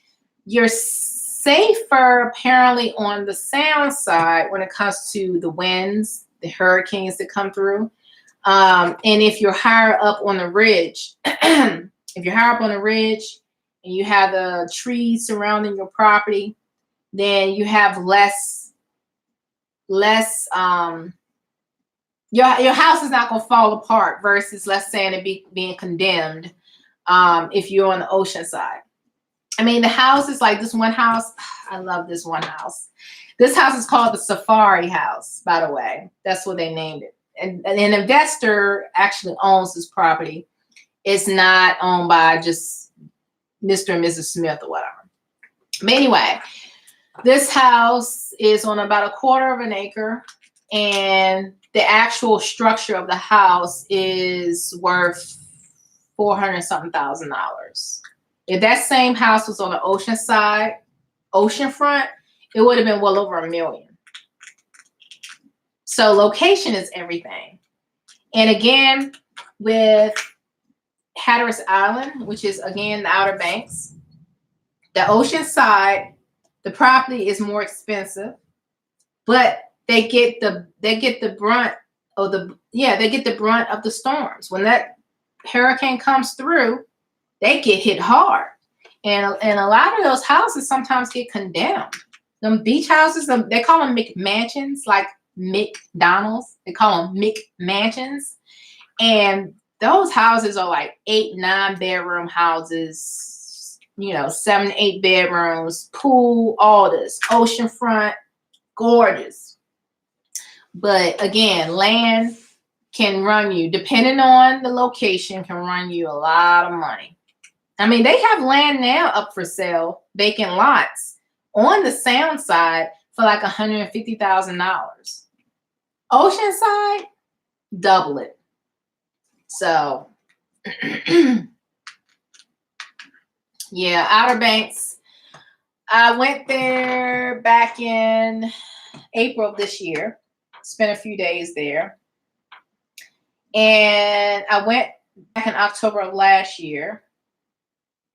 You're safer apparently on the sound side when it comes to the winds, the hurricanes that come through. And if you're higher up on the ridge, and you have the trees surrounding your property, then you have less your house is not going to fall apart versus, let's say, it being condemned if you're on the ocean side. I mean, the house is like this one house. I love this one house. This house is called the Safari House, by the way. That's what they named it. And an investor actually owns this property. It's not owned by just Mr. and Mrs. Smith or whatever. But anyway, this house is on about a quarter of an acre, and the actual structure of the house is worth $400,000-something. If that same house was on the ocean side, oceanfront, it would have been well over $1 million. So location is everything. And again, with Hatteras Island, which is again the Outer Banks, the ocean side, the property is more expensive, but they get the brunt of the storms. When that hurricane comes through, they get hit hard. And a lot of those houses sometimes get condemned. Them beach houses, they call them McMansions, like McDonald's. They call them McMansions. And those houses are like 8, 9 bedroom houses, 7, 8 bedrooms, pool, all this, oceanfront, gorgeous. But again, land can run you, depending on the location, can run you a lot of money. I mean, they have land now up for sale, vacant lots on the Sound side for like $150,000. Oceanside, double it. So, yeah, Outer Banks. I went there back in April of this year. Spent a few days there. And I went back in October of last year.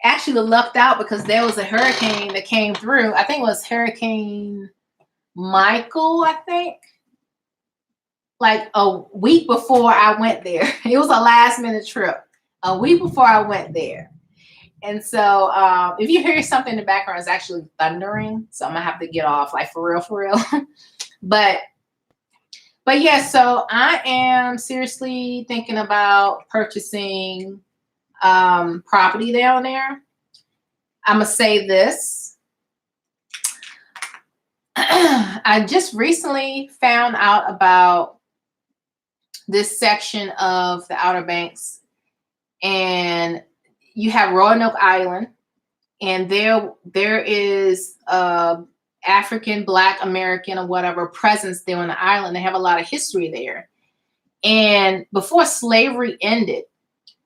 Actually lucked out because there was a hurricane that came through. I think it was Hurricane Michael, I think. Like a week before I went there. It was a last minute trip. A week before I went there. And so if you hear something in the background, it's actually thundering. So I'm going to have to get off, like for real. But yeah, so I am seriously thinking about purchasing property down there. I'm going to say this. I just recently found out about this section of the Outer Banks, and you have Roanoke Island, and there is African, Black, American, or whatever presence there on the island. They have a lot of history there. And before slavery ended,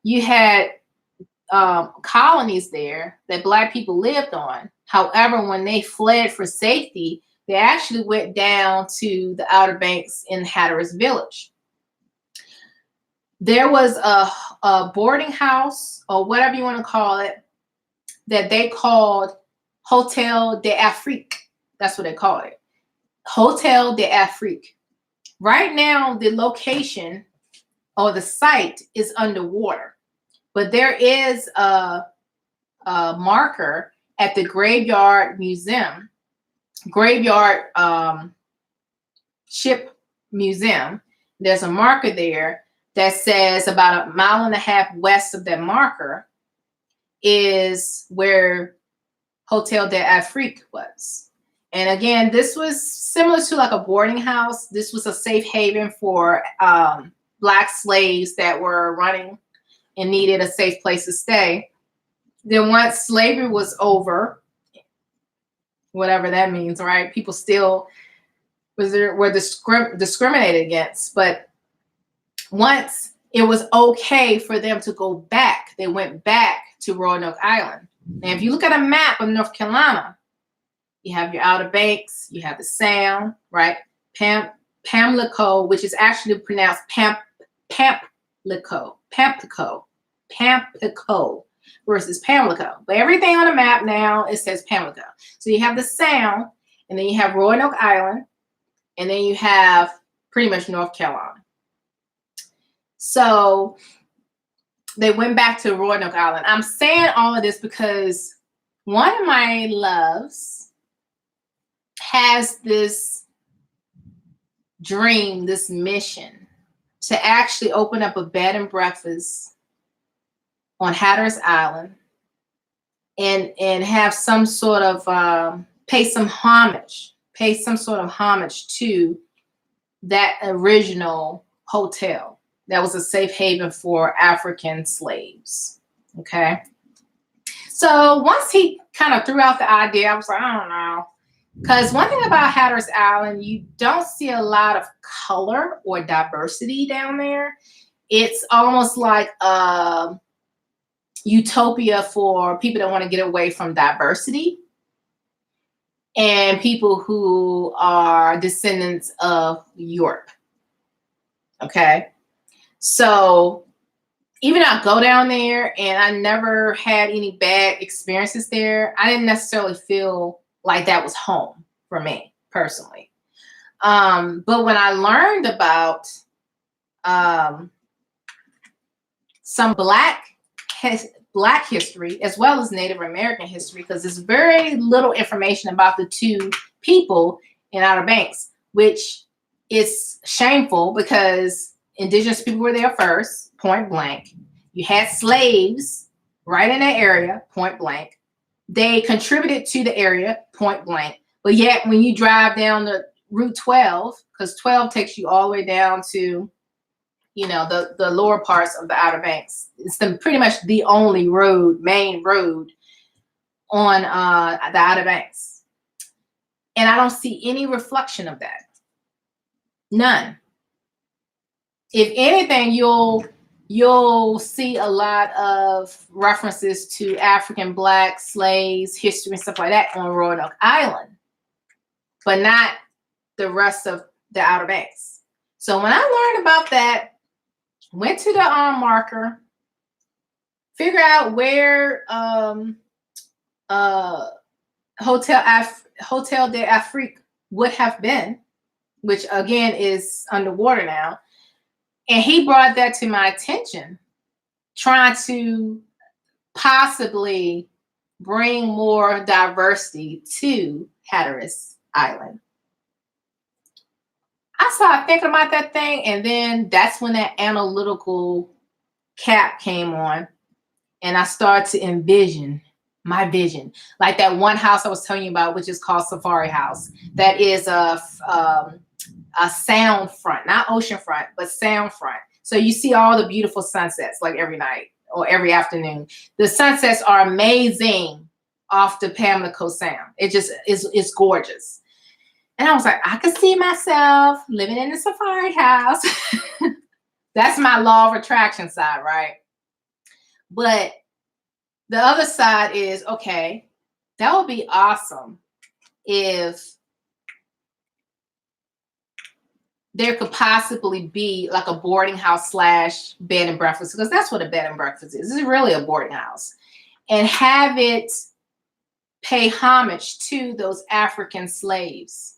you had colonies there that Black people lived on. However, when they fled for safety, they actually went down to the Outer Banks in Hatteras Village. There was a boarding house, or whatever you want to call it, that they called Hotel de Afrique. That's what they called it. Hotel de Afrique. Right now, the location or the site is underwater, but there is a marker at the Graveyard Museum, Graveyard Ship Museum. There's a marker there that says about 1.5 miles west of that marker is where Hotel de Afrique was. And again, this was similar to like a boarding house. This was a safe haven for Black slaves that were running and needed a safe place to stay. Then once slavery was over, whatever that means, right? People still were discriminated against. But once it was okay for them to go back, they went back to Roanoke Island. Now, if you look at a map of North Carolina, you have your Outer Banks, you have the Sound, right? Pamlico, which is actually pronounced Pamplico versus Pamlico. But everything on the map now, it says Pamlico. So you have the Sound, and then you have Roanoke Island, and then you have pretty much North Carolina. So they went back to Roanoke Island. I'm saying all of this because one of my loves has this dream, this mission to actually open up a bed and breakfast on Hatteras Island and have some sort of pay some sort of homage to that original hotel that was a safe haven for African slaves. Okay. So once he kind of threw out the idea, I was like, I don't know. Because one thing about Hatteras Island, you don't see a lot of color or diversity down there. It's almost like a utopia for people that want to get away from diversity and people who are descendants of Europe. Okay. So even though I go down there and I never had any bad experiences there, I didn't necessarily feel like that was home for me personally. But when I learned about some Black history as well as Native American history, because there's very little information about the two people in Outer Banks, which is shameful because indigenous people were there first, point blank. You had slaves right in that area, point blank. They contributed to the area, point blank. But yet when you drive down the Route 12, because 12 takes you all the way down to, you know, the lower parts of the Outer Banks. It's pretty much the only main road on the Outer Banks. And I don't see any reflection of that. None. If anything, you'll see a lot of references to African Black slaves, history and stuff like that on Roanoke Island, but not the rest of the Outer Banks. So when I learned about that, went to the marker, figure out where Hotel de Afrique would have been, which again is underwater now. And he brought that to my attention, trying to possibly bring more diversity to Hatteras Island. I started thinking about that thing, and then that's when that analytical cap came on, and I started to envision my vision. Like that one house I was telling you about, which is called Safari House. That is a sound front, not ocean front, but sound front. So you see all the beautiful sunsets like every night or every afternoon. The sunsets are amazing off the Pamlico Sound. It just is gorgeous. And I was like, I could see myself living in the Safari House. That's my law of attraction side, right? But the other side is, okay, that would be awesome if there could possibly be like a boarding house / bed and breakfast, because that's what a bed and breakfast is. It's really a boarding house. And have it pay homage to those African slaves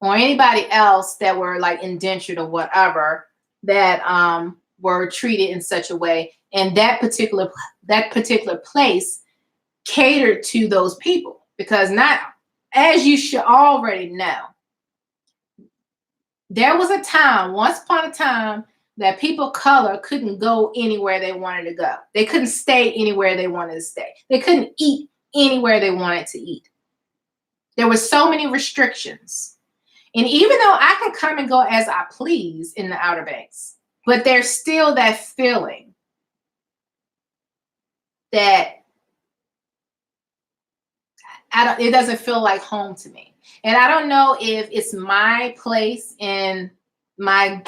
or anybody else that were like indentured or whatever, that were treated in such a way. And that particular place catered to those people, because not, as you should already know, there was a time, once upon a time, that people of color couldn't go anywhere they wanted to go. They couldn't stay anywhere they wanted to stay. They couldn't eat anywhere they wanted to eat. There were so many restrictions. And even though I could come and go as I please in the Outer Banks, but there's still that feeling that it doesn't feel like home to me. And I don't know if it's my place in my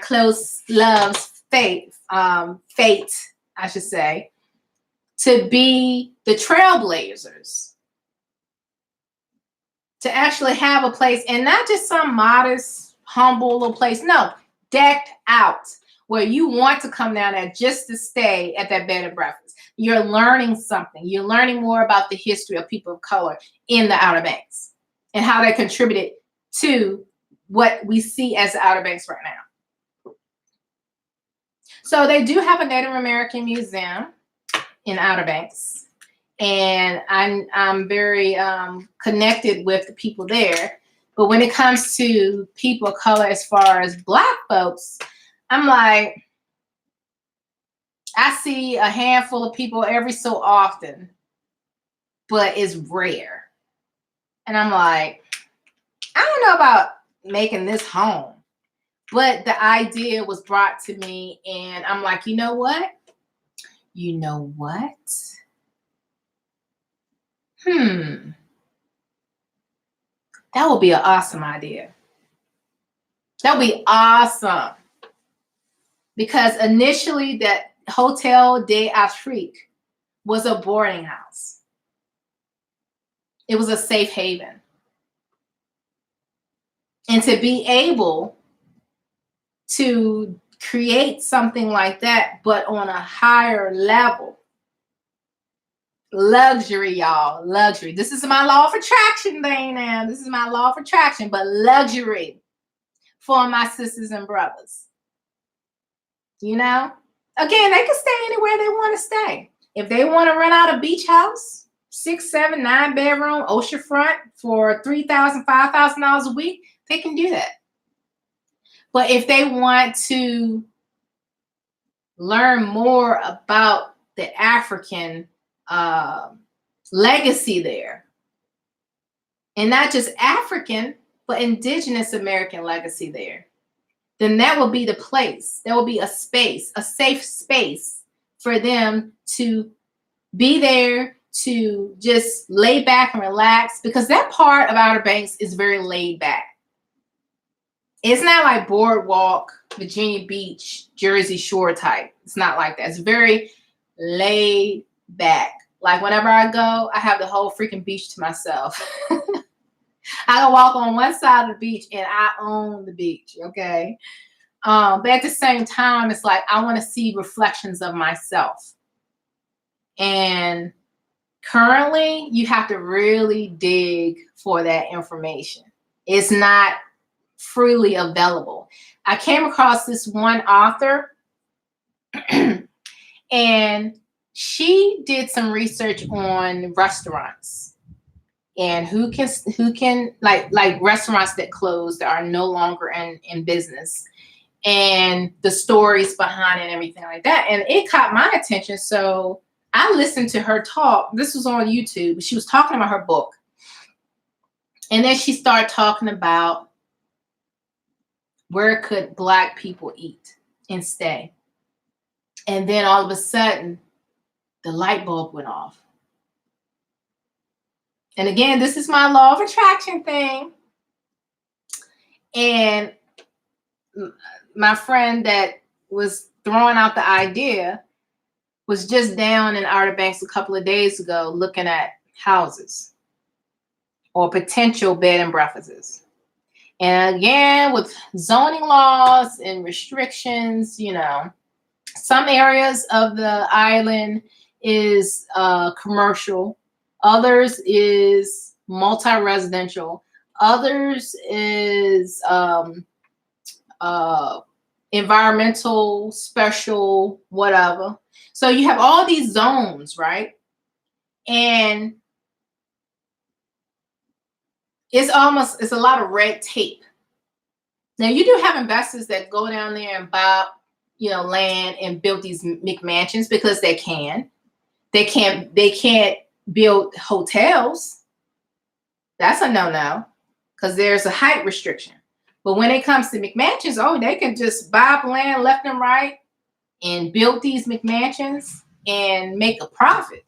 close love's fate, I should say, to be the trailblazers, to actually have a place, and not just some modest, humble little place. No, decked out, where you want to come down there just to stay at that bed and breakfast. You're learning something. You're learning more about the history of people of color in the Outer Banks and how they contributed to what we see as the Outer Banks right now. So they do have a Native American museum in Outer Banks, and I'm very connected with the people there. But when it comes to people of color, as far as Black folks, I'm like, I see a handful of people every so often, but it's rare. And I'm like, I don't know about making this home. But the idea was brought to me, and I'm like, you know what? You know what? That would be an awesome idea. That would be awesome. Because initially that Hotel de Afrique was a boarding house. It was a safe haven. And to be able to create something like that, but on a higher level, Luxury, y'all. Luxury. This is my law of attraction thing now. This is my law of attraction, but luxury for my sisters and brothers. You know? Again, they can stay anywhere they want to stay. If they want to rent out a beach house, 6, 7, 9 bedroom, oceanfront for $3,000, $5,000 a week, they can do that. But if they want to learn more about the African legacy there, and not just African, but indigenous American legacy there, then that will be the place. There will be a space, a safe space for them to be there, to just lay back and relax, because that part of Outer Banks is very laid back. It's not like Boardwalk, Virginia Beach, Jersey Shore type. It's not like that. It's very laid back. Like whenever I go, I have the whole freaking beach to myself. I can walk on one side of the beach and I own the beach, okay? But at the same time, it's like I want to see reflections of myself. And currently, you have to really dig for that information. It's not freely available. I came across this one author and she did some research on restaurants and who can like restaurants that closed, that are no longer in business, and the stories behind it and everything like that. And it caught my attention. So I listened to her talk. This was on YouTube. She was talking about her book. And then she started talking about where could Black people eat and stay. And then all of a sudden, the light bulb went off. And again, this is my law of attraction thing. And my friend that was throwing out the idea was just down in Outer Banks a couple of days ago looking at houses or potential bed and breakfasts. And again, with zoning laws and restrictions, you know, some areas of the island is commercial, others is multi-residential, others is environmental, special, whatever. So you have all these zones, right? And it's a lot of red tape. Now you do have investors that go down there and buy, you know, land and build these McMansions because they can. They can't build hotels. That's a no-no because there's a height restriction. But when it comes to McMansions, oh, they can just buy up land left and right and build these McMansions and make a profit.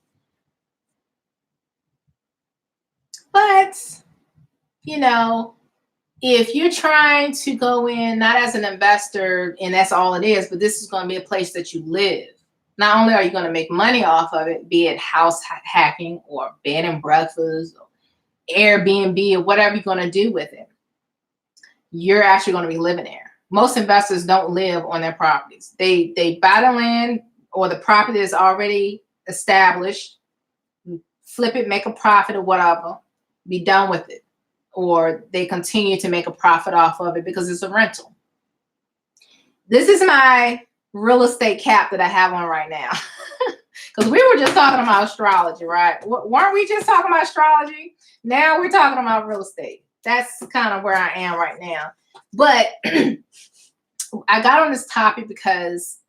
But, you know, if you're trying to go in, not as an investor, and that's all it is, but this is going to be a place that you live. Not only are you going to make money off of it, be it house hacking or bed and breakfast or Airbnb or whatever you're going to do with it, you're actually going to be living there. Most investors don't live on their properties. They buy the land or the property is already established, flip it, make a profit or whatever, be done with it. Or they continue to make a profit off of it because it's a rental. This is my real estate cap that I have on right now. Because we were just talking about astrology, right? Weren't we just talking about astrology? Now we're talking about real estate. That's kind of where I am right now. But I got on this topic because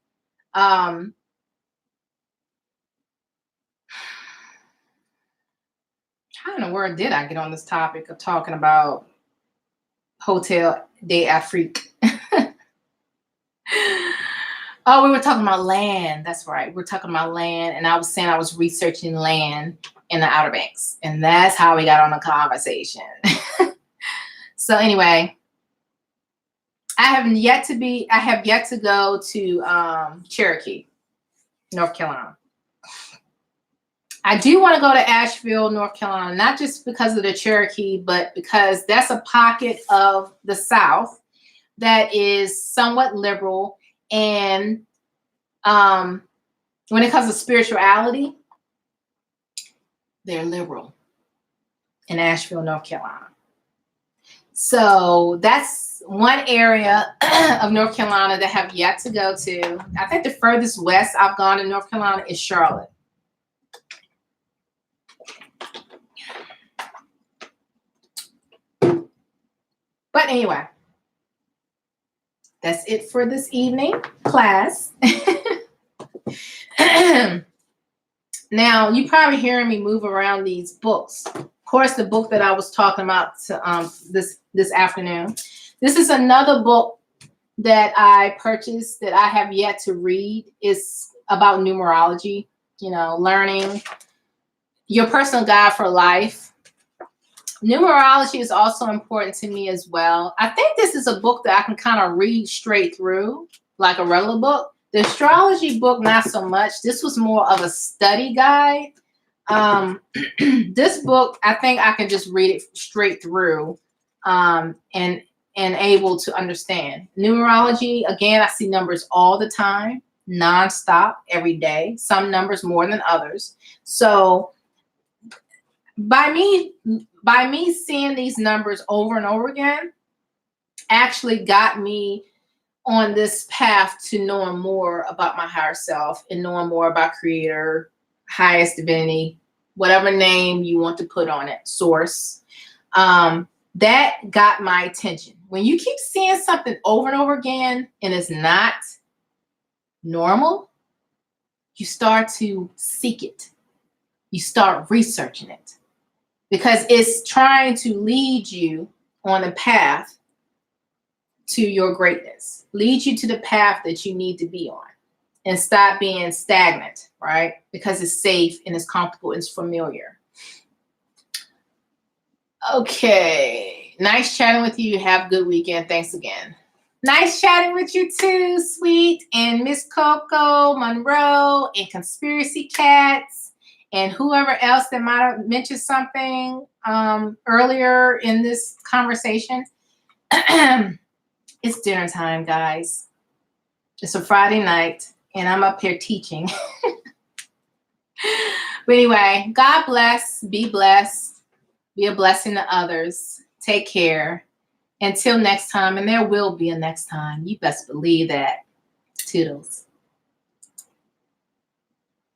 how in the world did I get on this topic of talking about Hotel d'Afrique? Oh, we were talking about land. That's right. We're talking about land. And I was saying I was researching land in the Outer Banks. And that's how we got on the conversation. So anyway, I have yet to go to Cherokee, North Carolina. I do want to go to Asheville, North Carolina, not just because of the Cherokee, but because that's a pocket of the South that is somewhat liberal. And when it comes to spirituality, They're liberal in Asheville, North Carolina. So that's one area of North Carolina that I have yet to go to. I think the furthest west I've gone in North Carolina is Charlotte. But anyway, that's it for this evening class. Now, you probably hearing me move around these books. Of course, the book that I was talking about this afternoon. This is another book that I purchased that I have yet to read. It's about numerology, you know, learning your personal guide for life. Numerology is also important to me as well. I think this is a book that I can kind of read straight through, like a regular book. The astrology book, not so much. This was more of a study guide. This book, I think I can just read it straight through and able to understand. Numerology, again, I see numbers all the time, nonstop, every day. Some numbers more than others. So by me seeing these numbers over and over again, actually got me on this path to knowing more about my higher self and knowing more about creator, highest divinity, whatever name you want to put on it, source. That got my attention. When you keep seeing something over and over again and it's not normal, you start to seek it. You start researching it because it's trying to lead you on a path to your greatness, lead you to the path that you need to be on and stop being stagnant, right? Because it's safe and it's comfortable, it's familiar. Okay, nice chatting with you. Have a good weekend. Thanks again. Nice chatting with you too, Sweet and Miss Coco, Monroe, and Conspiracy Cats, and whoever else that might have mentioned something earlier in this conversation. It's dinner time, guys. It's a Friday night, and I'm up here teaching. But anyway, God bless. Be blessed. Be a blessing to others. Take care. Until next time, and there will be a next time. You best believe that. Toodles.